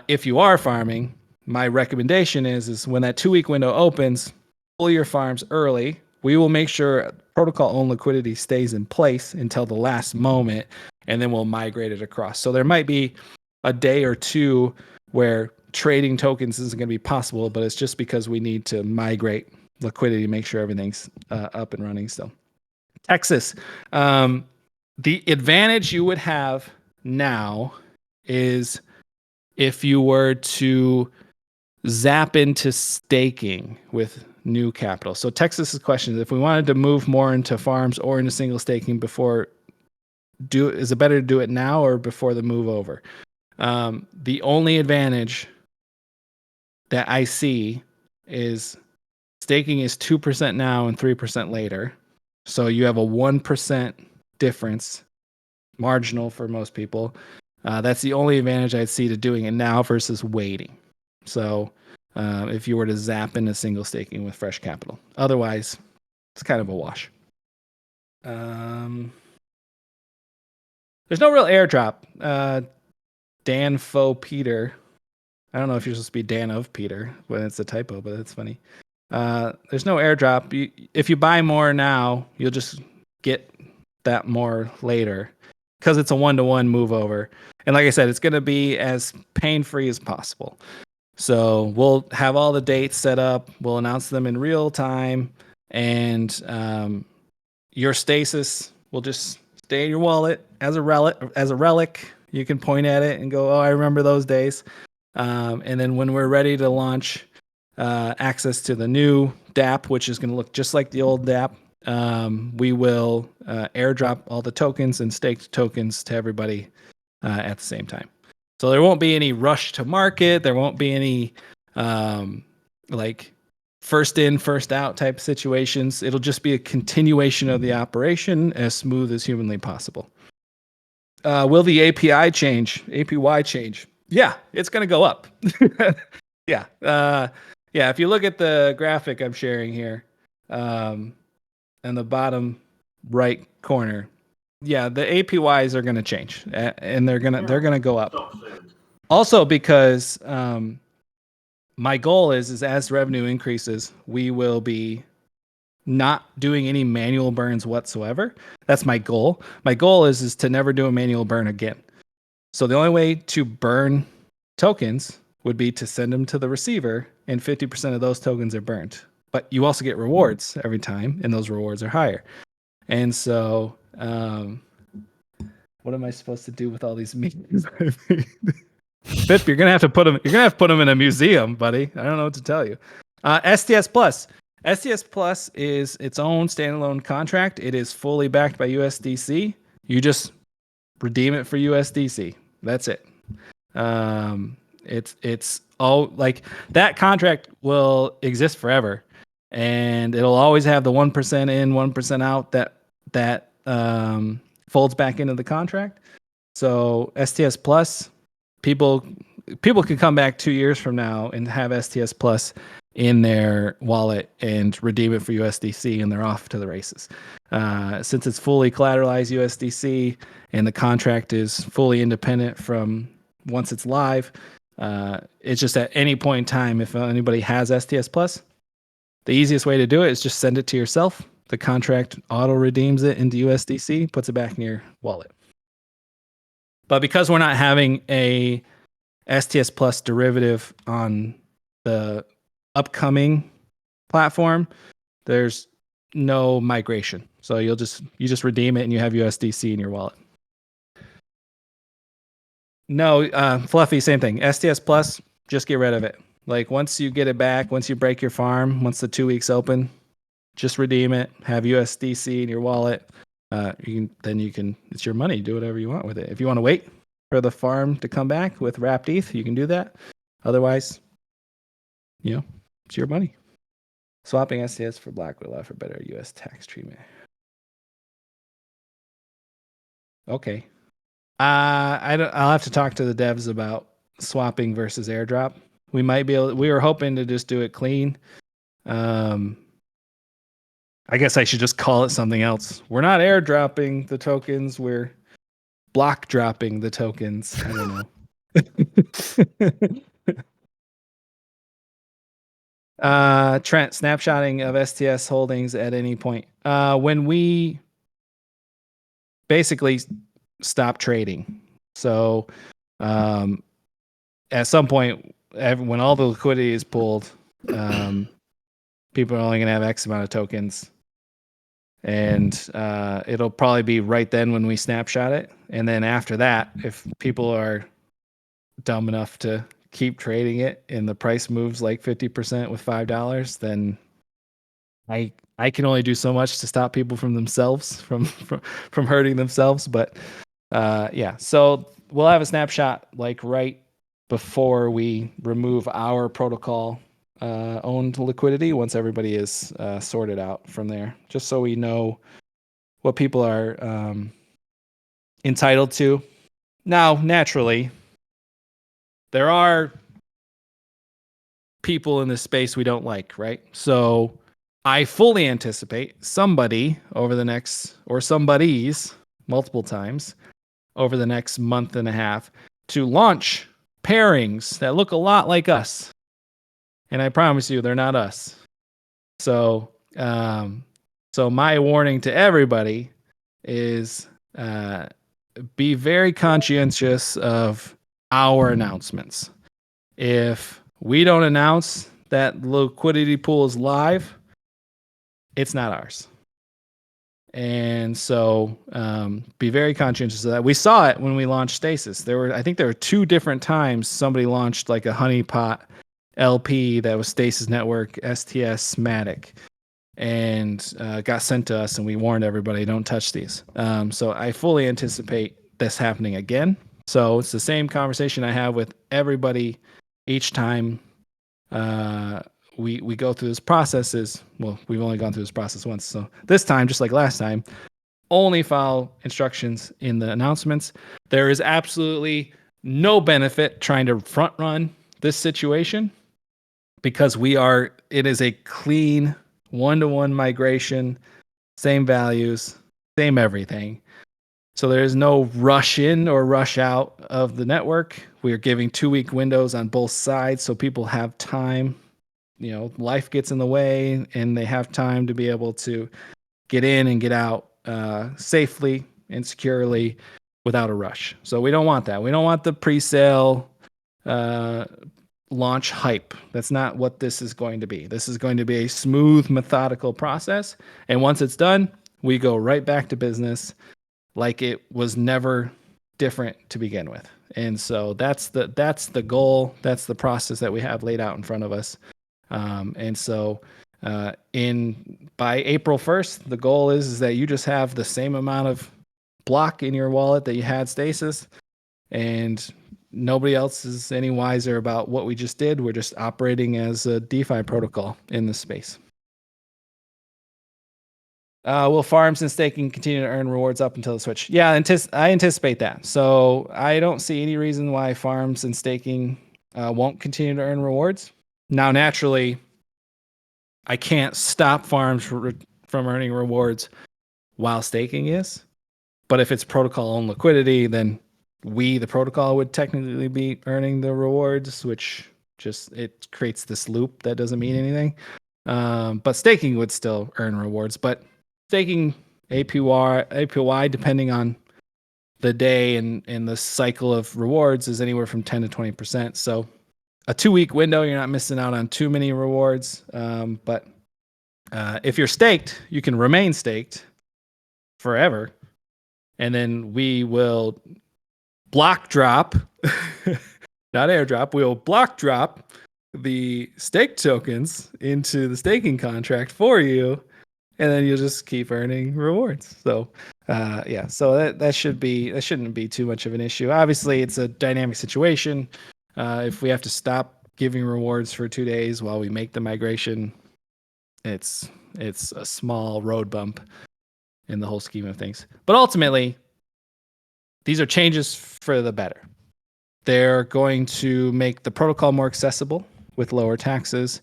if you are farming, my recommendation is when that 2-week window opens, pull your farms early. We will make sure protocol-owned liquidity stays in place until the last moment, and then we'll migrate it across. So there might be a day or two where trading tokens isn't going to be possible, but it's just because we need to migrate liquidity to make sure everything's up and running still. Texas, the advantage you would have now is if you were to zap into staking with new capital. So Texas's question is, if we wanted to move more into farms or into single staking is it better to do it now or before the move over? The only advantage that I see is staking is 2% now and 3% later. So you have a 1% difference, marginal for most people. That's the only advantage I'd see to doing it now versus waiting. So if you were to zap into single staking with fresh capital. Otherwise, it's kind of a wash. There's no real airdrop. Dan Fo Peter. I don't know if you're supposed to be Dan of Peter when it's a typo, but it's funny. There's no airdrop. If you buy more now, you'll just get that more later because it's a 1-to-1 move over. And like I said, it's going to be as pain-free as possible. So we'll have all the dates set up. We'll announce them in real time. And your stasis will just stay in your wallet as a relic. You can point at it and go, I remember those days. And then when we're ready to launch access to the new DApp, which is going to look just like the old DApp, we will airdrop all the tokens and staked tokens to everybody at the same time. So there won't be any rush to market. There won't be any like first in, first out type situations. It'll just be a continuation of the operation as smooth as humanly possible. Will the API change? APY change? Yeah, it's going to go up. Yeah. Yeah. If you look at the graphic I'm sharing here, in the bottom right corner, yeah, the APYs are going to change, and they're gonna go up. Also, because my goal is as revenue increases, we will be not doing any manual burns whatsoever. That's my goal. My goal is to never do a manual burn again. So the only way to burn tokens would be to send them to the receiver, and 50% of those tokens are burned. But you also get rewards every time, and those rewards are higher. And so, what am I supposed to do with all these memes? Bip, you're gonna have to put them. You're gonna have to put them in a museum, buddy. I don't know what to tell you. STS Plus. STS Plus is its own standalone contract. It is fully backed by USDC. You just redeem it for USDC. That's it. It's all like that contract will exist forever, and it'll always have the 1% in, 1% out that folds back into the contract. So STS Plus, people can come back 2 years from now and have STS Plus in their wallet and redeem it for USDC, and they're off to the races. Since it's fully collateralized USDC and the contract is fully independent from once it's live, it's just at any point in time, if anybody has STS Plus, the easiest way to do it is just send it to yourself. The contract auto redeems it into USDC, puts it back in your wallet. But because we're not having a STS Plus derivative on the upcoming platform, there's no migration. So you just redeem it and you have USDC in your wallet. No, Fluffy, same thing. STS Plus, just get rid of it. Like once you get it back, once you break your farm, once the 2 weeks open, just redeem it, have USDC in your wallet. You can, it's your money. Do whatever you want with it. If you want to wait for the farm to come back with wrapped ETH, you can do that. Otherwise, it's your money. Swapping STS for black would allow for better US tax treatment. Okay. I'll have to talk to the devs about swapping versus airdrop. We were hoping to just do it clean. I guess I should just call it something else. We're not airdropping the tokens. We're block dropping the tokens. I don't know. Trent, snapshotting of STS holdings at any point. When we basically stop trading. So at some point, when all the liquidity is pulled, people are only going to have X amount of tokens. And it'll probably be right then when we snapshot it. And then after that, if people are dumb enough to keep trading it and the price moves like 50% with $5, then I can only do so much to stop people from themselves from hurting themselves. But yeah, so we'll have a snapshot like right before we remove our protocol owned liquidity once everybody is sorted out from there, just so we know what people are entitled to. Now, naturally, there are people in this space we don't like, right? So I fully anticipate somebody over the next, or somebody's multiple times over the next month and a half to launch pairings that look a lot like us. And I promise you, they're not us. So, so my warning to everybody is be very conscientious of our announcements. If we don't announce that the liquidity pool is live, it's not ours. And so be very conscientious of that. We saw it when we launched Stasis. I think there were 2 different times somebody launched like a honeypot LP that was Stasis Network STS Matic, and got sent to us, and we warned everybody, don't touch these. So I fully anticipate this happening again. So it's the same conversation I have with everybody each time we go through this process. Well, we've only gone through this process once. So this time, just like last time, only follow instructions in the announcements. There is absolutely no benefit trying to front run this situation because it is a clean one-to-one migration, same values, same everything. So there is no rush in or rush out of the network. We are giving 2-week windows on both sides so people have time. Life gets in the way and they have time to be able to get in and get out safely and securely without a rush. So we don't want that. We don't want the pre-sale launch hype. That's not what this is going to be. This is going to be a smooth, methodical process. And once it's done, we go right back to business like it was never different to begin with. And so that's the goal. That's the process that we have laid out in front of us. And so by April 1st, the goal is that you just have the same amount of block in your wallet that you had stasis, and nobody else is any wiser about what we just did. We're just operating as a DeFi protocol in this space. Will farms and staking continue to earn rewards up until the switch? Yeah, I anticipate that. So I don't see any reason why farms and staking won't continue to earn rewards. Now, naturally, I can't stop farms from earning rewards while staking is. But if it's protocol-owned liquidity, then we, the protocol, would technically be earning the rewards, which it creates this loop that doesn't mean anything. But staking would still earn rewards. But staking APY, depending on the day and the cycle of rewards, is anywhere from 10 to 20%. So a 2-week window, you're not missing out on too many rewards. But if you're staked, you can remain staked forever. And then we will block drop, not airdrop, we'll block drop the stake tokens into the staking contract for you. And then you'll just keep earning rewards. So, so that shouldn't be too much of an issue. Obviously, it's a dynamic situation. If we have to stop giving rewards for 2 days while we make the migration, it's a small road bump in the whole scheme of things. But ultimately, these are changes for the better. They're going to make the protocol more accessible with lower taxes.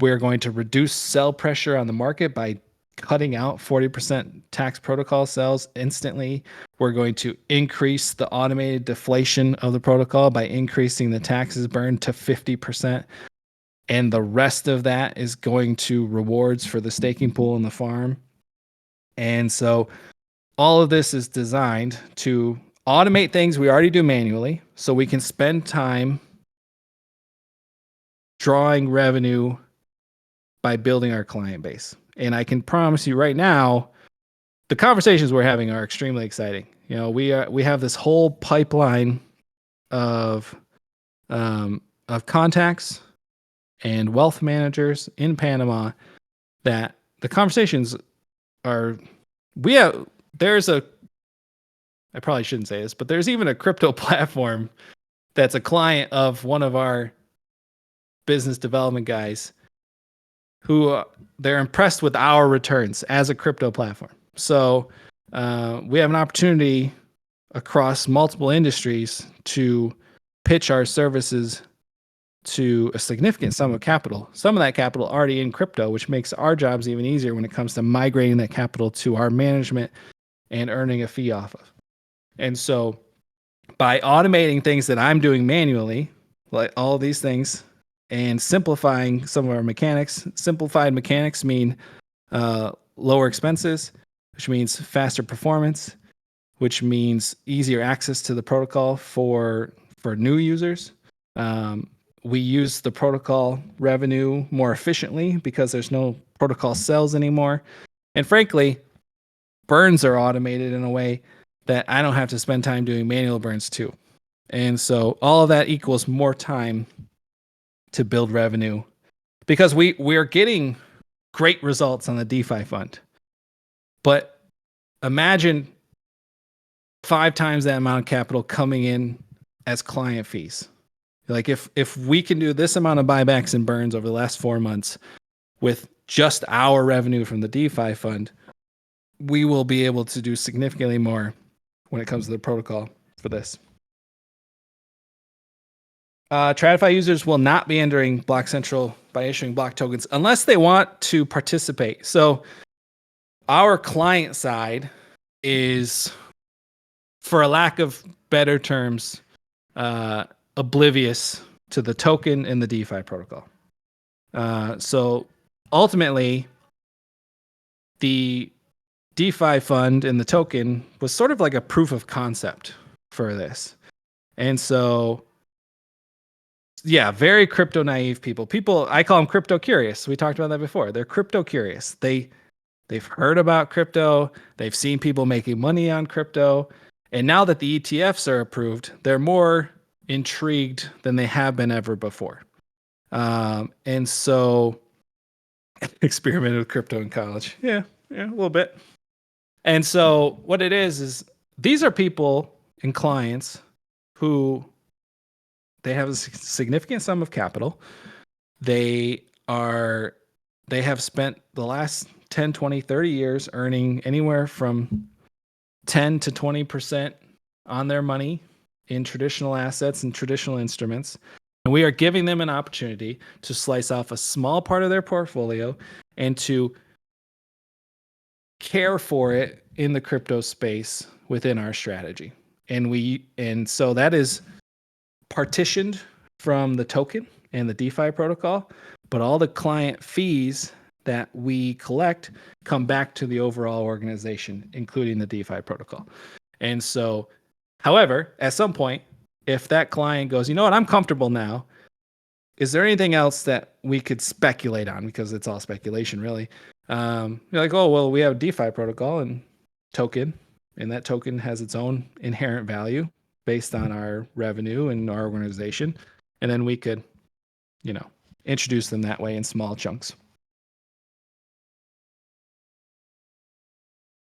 We're going to reduce sell pressure on the market by cutting out 40% tax protocol sales instantly. We're going to increase the automated deflation of the protocol by increasing the taxes burned to 50%. And the rest of that is going to rewards for the staking pool and the farm. And so all of this is designed to automate things we already do manually so we can spend time drawing revenue by building our client base. And I can promise you right now, the conversations we're having are extremely exciting. We have this whole pipeline of contacts and wealth managers in Panama that the conversations are. I probably shouldn't say this, but there's even a crypto platform that's a client of one of our business development guys who they're impressed with our returns as a crypto platform. So we have an opportunity across multiple industries to pitch our services to a significant sum of capital. Some of that capital already in crypto, which makes our jobs even easier when it comes to migrating that capital to our management and earning a fee off of. And so by automating things that I'm doing manually, like all of these things, and simplifying some of our mechanics. Simplified mechanics mean lower expenses, which means faster performance, which means easier access to the protocol for new users. We use the protocol revenue more efficiently because there's no protocol sales anymore. And frankly, burns are automated in a way that I don't have to spend time doing manual burns too. And so all of that equals more time to build revenue because we're getting great results on the DeFi fund. But imagine 5 times that amount of capital coming in as client fees. Like if we can do this amount of buybacks and burns over the last 4 months with just our revenue from the DeFi fund, we will be able to do significantly more when it comes to the protocol for this. TradFi users will not be entering BlockCentral by issuing block tokens unless they want to participate. So our client side is, for a lack of better terms, oblivious to the token and the DeFi protocol. So ultimately, the DeFi fund and the token was sort of like a proof of concept for this. And so, yeah, very crypto naive people. I call them crypto curious. We talked about that before. They're crypto curious. They've heard about crypto. They've seen people making money on crypto. And now that the ETFs are approved, they're more intrigued than they have been ever before. And so experimented with crypto in college. Yeah, a little bit. And so what it is these are people and clients who they have a significant sum of capital. They have spent the last 10, 20, 30 years earning anywhere from 10 to 20% on their money in traditional assets and traditional instruments. And we are giving them an opportunity to slice off a small part of their portfolio and to care for it in the crypto space within our strategy. And so that is partitioned from the token and the DeFi protocol, but all the client fees that we collect come back to the overall organization, including the DeFi protocol. And so, however, at some point, if that client goes, you know what, I'm comfortable now, is there anything else that we could speculate on? Because it's all speculation, really. You're like, oh, well, we have a DeFi protocol and token, and that token has its own inherent value based on our revenue and our organization. And then we could, introduce them that way in small chunks.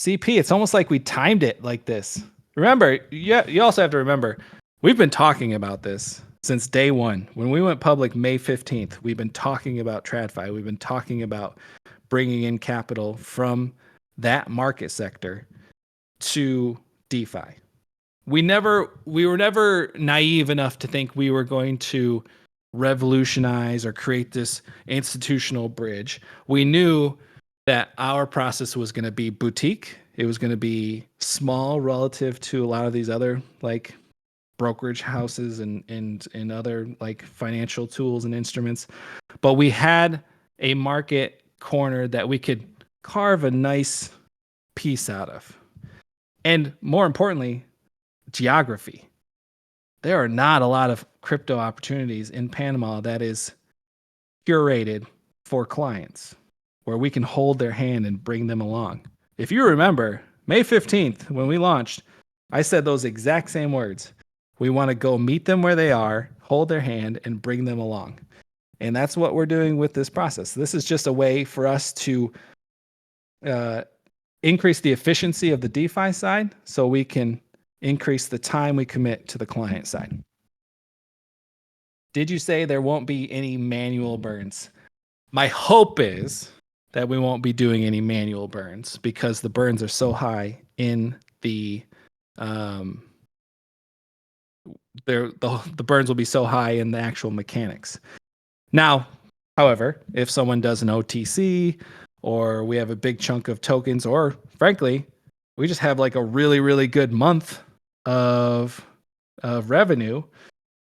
CP, it's almost like we timed it like this. Remember, you also have to remember, we've been talking about this since day one. When we went public May 15th, we've been talking about TradFi. We've been talking about bringing in capital from that market sector to DeFi. We were never naive enough to think we were going to revolutionize or create this institutional bridge. We knew that our process was going to be boutique. It was going to be small relative to a lot of these other like brokerage houses and other like financial tools and instruments. But we had a market corner that we could carve a nice piece out of. And more importantly, geography. There are not a lot of crypto opportunities in Panama that is curated for clients where we can hold their hand and bring them along. If you remember, May 15th, when we launched, I said those exact same words. We want to go meet them where they are, hold their hand, and bring them along. And that's what we're doing with this process. This is just a way for us to increase the efficiency of the DeFi side so we can increase the time we commit to the client side. Did you say there won't be any manual burns? My hope is that we won't be doing any manual burns because the burns are so high in the burns will be so high in the actual mechanics. Now, however, if someone does an OTC or we have a big chunk of tokens, or frankly, we just have like a really, really good month of revenue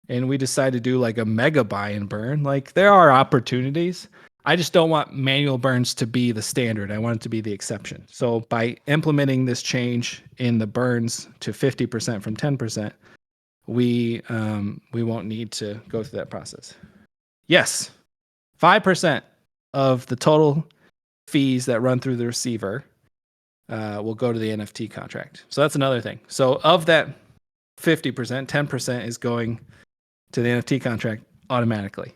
and we decide to do like a mega buy and burn, like there are opportunities. I just don't want manual burns to be the standard. I want it to be the exception. So by implementing this change in the burns to 50% from 10%, we won't need to go through that process. Yes, 5% of the total fees that run through the receiver will go to the NFT contract. So that's another thing. So of that 50%, 10% is going to the NFT contract automatically.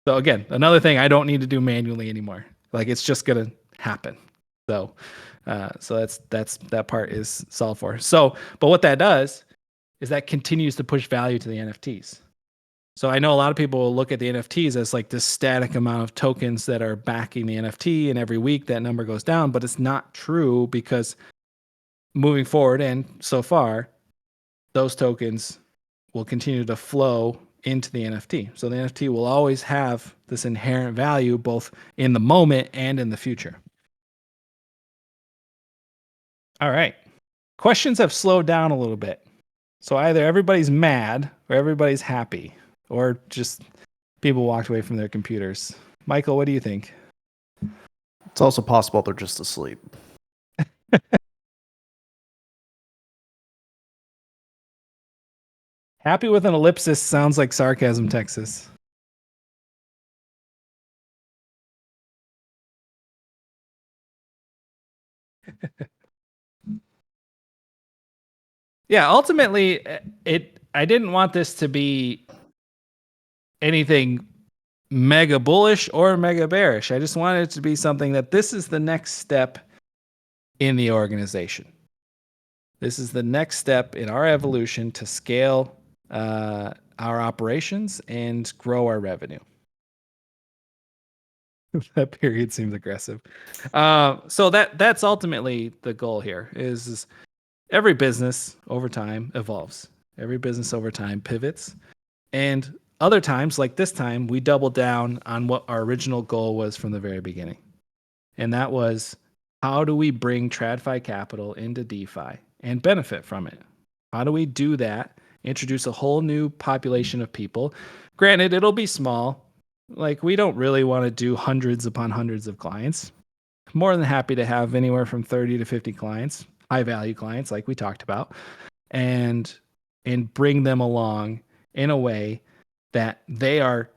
So again, another thing I don't need to do manually anymore. Like it's just gonna happen. So that's that part is solved for. So, but what that does is that continues to push value to the NFTs. So I know a lot of people will look at the NFTs as like this static amount of tokens that are backing the NFT, and every week that number goes down, but it's not true because moving forward, and so far, those tokens will continue to flow into the NFT. So the NFT will always have this inherent value both in the moment and in the future. All right. Questions have slowed down a little bit. So either everybody's mad or everybody's happy, or just people walked away from their computers. Michael, what do you think? It's also possible they're just asleep. Happy with an ellipsis sounds like sarcasm, Texas. Yeah, ultimately, I didn't want this to be anything mega bullish or mega bearish. I just wanted it to be something that this is the next step in the organization. This is the next step in our evolution to scale our operations and grow our revenue. That period seems aggressive. So that's ultimately the goal here is every business over time evolves. Every business over time pivots. And other times, like this time, we double down on what our original goal was from the very beginning. And that was, how do we bring TradFi capital into DeFi and benefit from it? How do we do that? Introduce a whole new population of people. Granted, it'll be small. Like, we don't really want to do hundreds upon hundreds of clients. More than happy to have anywhere from 30 to 50 clients, high value clients, like we talked about, and bring them along in a way that they are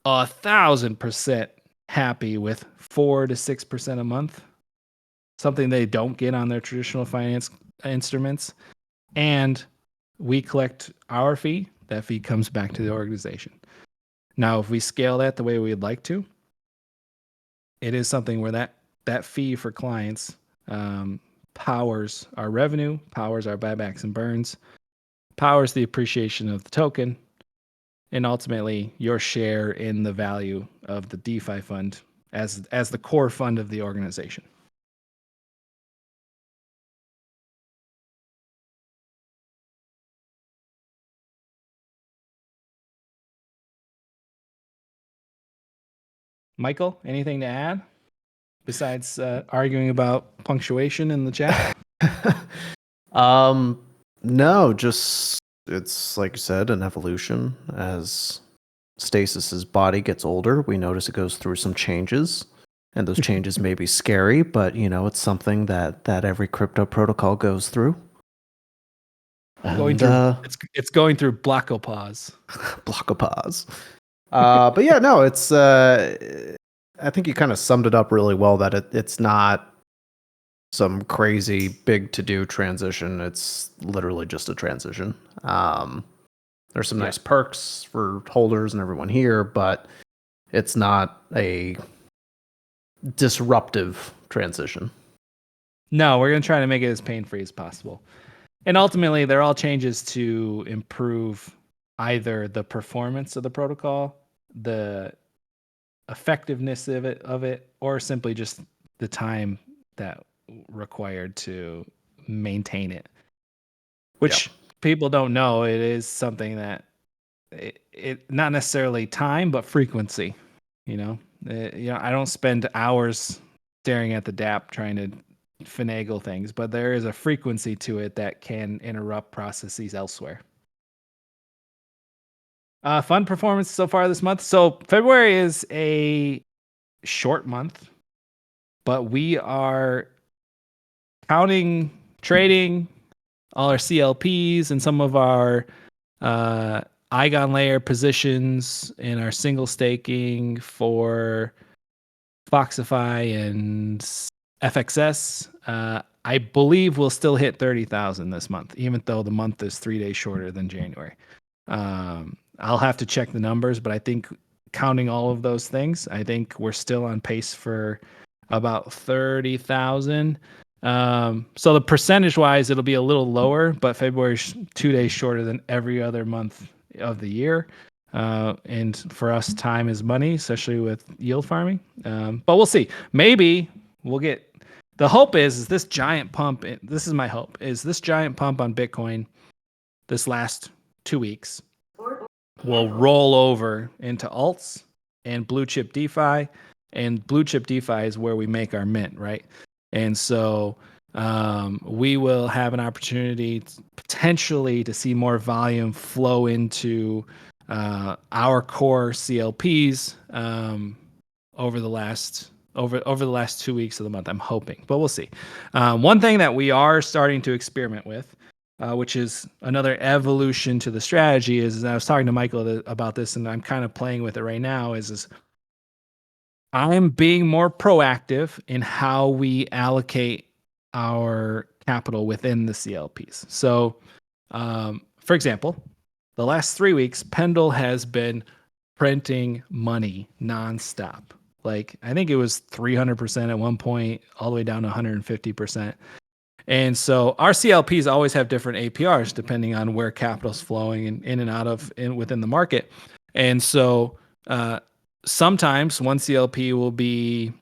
1,000% happy with 4 to 6% a month, something they don't get on their traditional finance instruments. And we collect our fee. That fee comes back to the organization. Now, if we scale that the way we'd like to, it is something where that fee for clients powers our revenue, powers our buybacks and burns, powers the appreciation of the token, and ultimately your share in the value of the DeFi fund as the core fund of the organization. Michael, anything to add besides arguing about punctuation in the chat? No, just it's like you said, an evolution. As Stasis's body gets older, we notice it goes through some changes, and those changes may be scary, but it's something that every crypto protocol goes through. Going through it's going through blockopause. Blockopause. But yeah, no, it's I think you kind of summed it up really well, that it's not some crazy big to-do transition. It's literally just a transition. There's some nice perks for holders and everyone here, but it's not a disruptive transition. No, we're going to try to make it as pain-free as possible. And ultimately, they're all changes to improve either the performance of the protocol, the effectiveness of it, or simply just the time that required to maintain it. Which people don't know. It is something that it not necessarily time, but frequency. I don't spend hours staring at the DApp trying to finagle things, but there is a frequency to it that can interrupt processes elsewhere. Fund performance so far this month. So February is a short month, but we are counting, trading all our CLPs and some of our Eigen layer positions in our single staking for Foxify and FXS. I believe we'll still hit 30,000 this month, even though the month is 3 days shorter than January. I'll have to check the numbers, but I think counting all of those things, I think we're still on pace for about 30,000. So the percentage wise, it'll be a little lower, but February's 2 days shorter than every other month of the year. And for us, time is money, especially with yield farming. But we'll see. Maybe we'll get the hope is this giant pump. This is my hope, is this giant pump on Bitcoin this last 2 weeks will roll over into alts and blue chip DeFi. And blue chip DeFi is where we make our mint, right? And so we will have an opportunity potentially to see more volume flow into our core CLPs over the last 2 weeks of the month. I'm hoping, but we'll see. One thing that we are starting to experiment with, which is another evolution to the strategy, is I was talking to Michael about this, and I'm kind of playing with it right now. Is I'm being more proactive in how we allocate our capital within the CLPs. So, for example, the last 3 weeks, Pendle has been printing money nonstop. Like, I think it was 300% at one point, all the way down to 150%. And so our CLPs always have different APRs depending on where capital's flowing in and out of within the market. And so sometimes one CLP will be,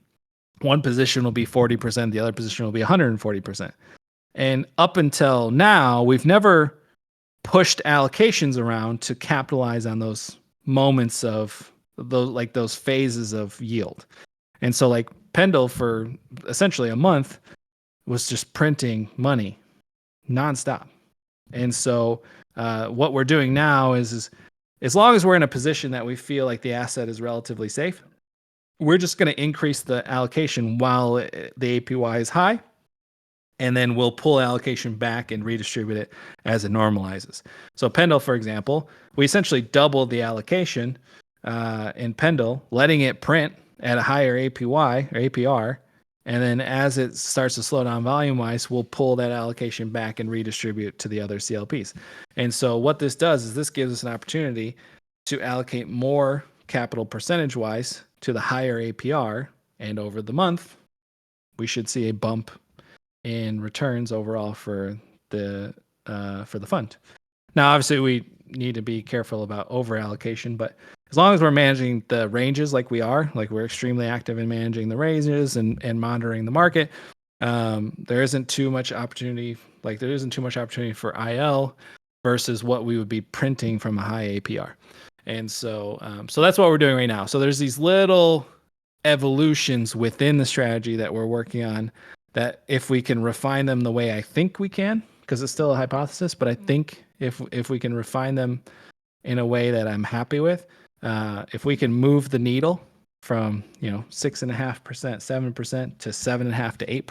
one position will be 40%, the other position will be 140%. And up until now, we've never pushed allocations around to capitalize on those moments of those phases of yield. And so like Pendle for essentially a month was just printing money nonstop. And so what we're doing now is as long as we're in a position that we feel like the asset is relatively safe, we're just going to increase the allocation while the APY is high. And then we'll pull allocation back and redistribute it as it normalizes. So Pendle, for example, we essentially doubled the allocation in Pendle, letting it print at a higher APY or APR. And then as it starts to slow down volume-wise, we'll pull that allocation back and redistribute to the other CLPs. And so what this does is this gives us an opportunity to allocate more capital percentage-wise to the higher APR. And over the month, we should see a bump in returns overall for the fund. Now, obviously, we need to be careful about over allocation, but as long as we're managing the ranges like we are, like we're extremely active in managing the ranges and monitoring the market, there isn't too much opportunity. Like there isn't too much opportunity for IL versus what we would be printing from a high APR. And so, so that's what we're doing right now. So there's these little evolutions within the strategy that we're working on that if we can refine them the way I think we can, because it's still a hypothesis, but I think if we can refine them in a way that I'm happy with, if we can move the needle from 6.5%, 7% to 7.5% to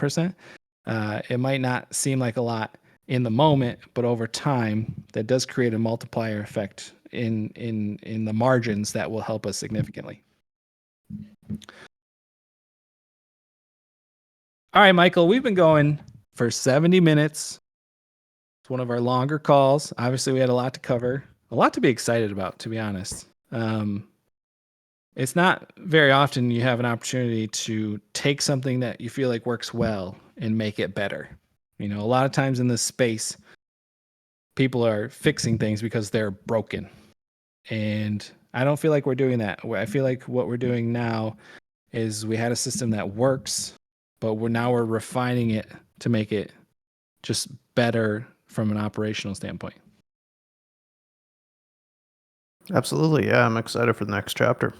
8%, it might not seem like a lot in the moment, but over time, that does create a multiplier effect in the margins that will help us significantly. All right, Michael, we've been going for 70 minutes. It's one of our longer calls. Obviously, we had a lot to cover, a lot to be excited about, to be honest. It's not very often you have an opportunity to take something that you feel like works well and make it better. A lot of times in this space, people are fixing things because they're broken. And I don't feel like we're doing that. I feel like what we're doing now is we had a system that works, but we're refining it to make it just better from an operational standpoint. Absolutely. Yeah, I'm excited for the next chapter.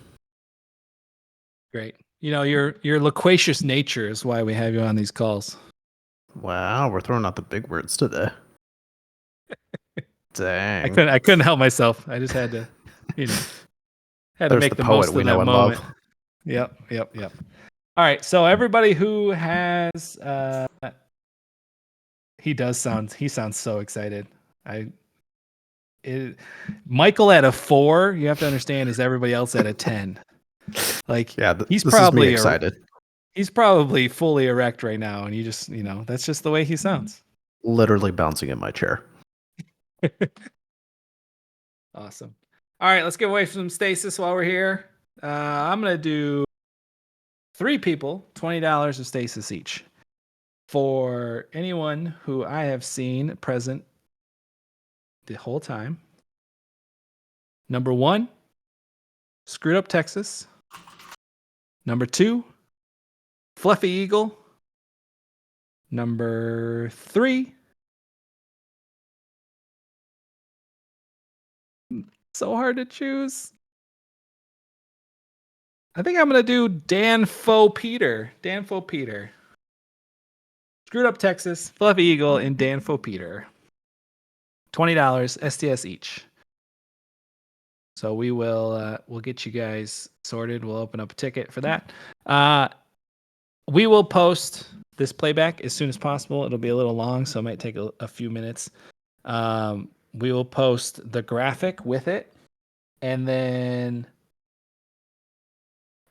Great. Your loquacious nature is why we have you on these calls. Wow, we're throwing out the big words today. Dang. I couldn't help myself. I just had to, had to make the most of that moment. Yep. All right. So everybody who has, he sounds so excited. Michael at a 4, you have to understand, is everybody else at a 10. Like, yeah, he's probably excited. He's probably fully erect right now, and you just, that's just the way he sounds. Literally bouncing in my chair. Awesome. All right, let's get away from stasis while we're here. I'm gonna do 3 people, $20 of stasis each, for anyone who I have seen present the whole time. Number 1, Screwed Up Texas. Number 2, Fluffy Eagle. Number 3. So hard to choose. I think I'm going to do Dan Faux Peter. Dan Faux Peter. Screwed Up Texas, Fluffy Eagle, and Dan Faux Peter. $20 STS each. So we'll get you guys sorted. We'll open up a ticket for that. We will post this playback as soon as possible. It'll be a little long, so it might take a few minutes. We will post the graphic with it. And then,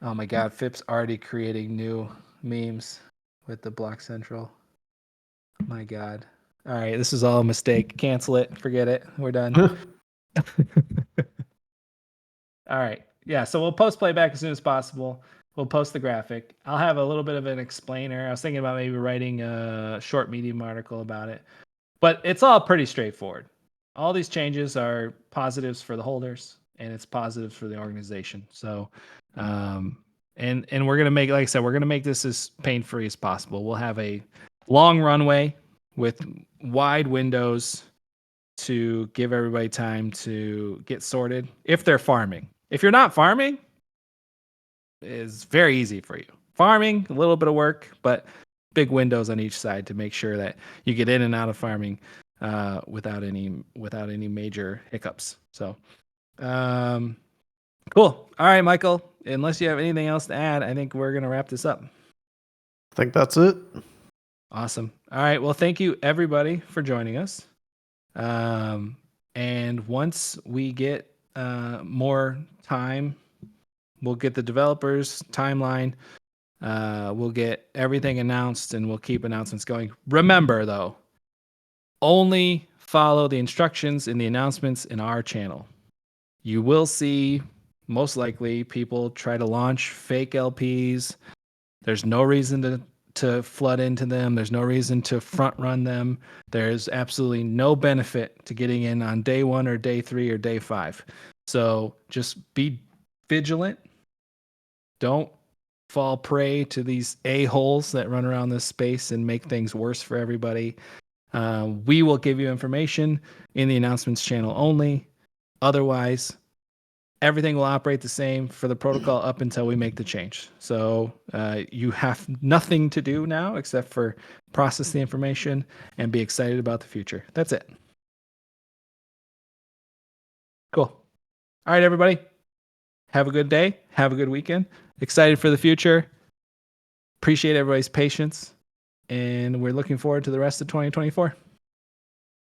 oh my God, Phip's already creating new memes with the BlockCentral. My God. All right, this is all a mistake. Cancel it. Forget it. We're done. All right. Yeah, so we'll post playback as soon as possible. We'll post the graphic. I'll have a little bit of an explainer. I was thinking about maybe writing a short medium article about it. But it's all pretty straightforward. All these changes are positives for the holders, and it's positives for the organization. So, and we're gonna make, like I said, we're gonna make this as pain-free as possible. We'll have a long runway with wide windows to give everybody time to get sorted if they're farming. If you're not farming, it's very easy for you. Farming, a little bit of work, but big windows on each side to make sure that you get in and out of farming without any major hiccups. So, cool. All right, Michael. Unless you have anything else to add, I think we're gonna wrap this up. I think that's it. Awesome. All right. Well, thank you everybody for joining us. And once we get more time, we'll get the developers timeline. We'll get everything announced, and we'll keep announcements going. Remember, though, only follow the instructions in the announcements in our channel. You will see, most likely, people try to launch fake LPs. There's no reason to flood into them. There's no reason to front run them. There's absolutely no benefit to getting in on day 1 or day 3 or day 5. So just be vigilant. Don't fall prey to these a-holes that run around this space and make things worse for everybody. We will give you information in the announcements channel only. Otherwise, everything will operate the same for the protocol up until we make the change. So you have nothing to do now except for process the information and be excited about the future. That's it. Cool. All right, everybody. Have a good day. Have a good weekend. Excited for the future. Appreciate everybody's patience. And we're looking forward to the rest of 2024.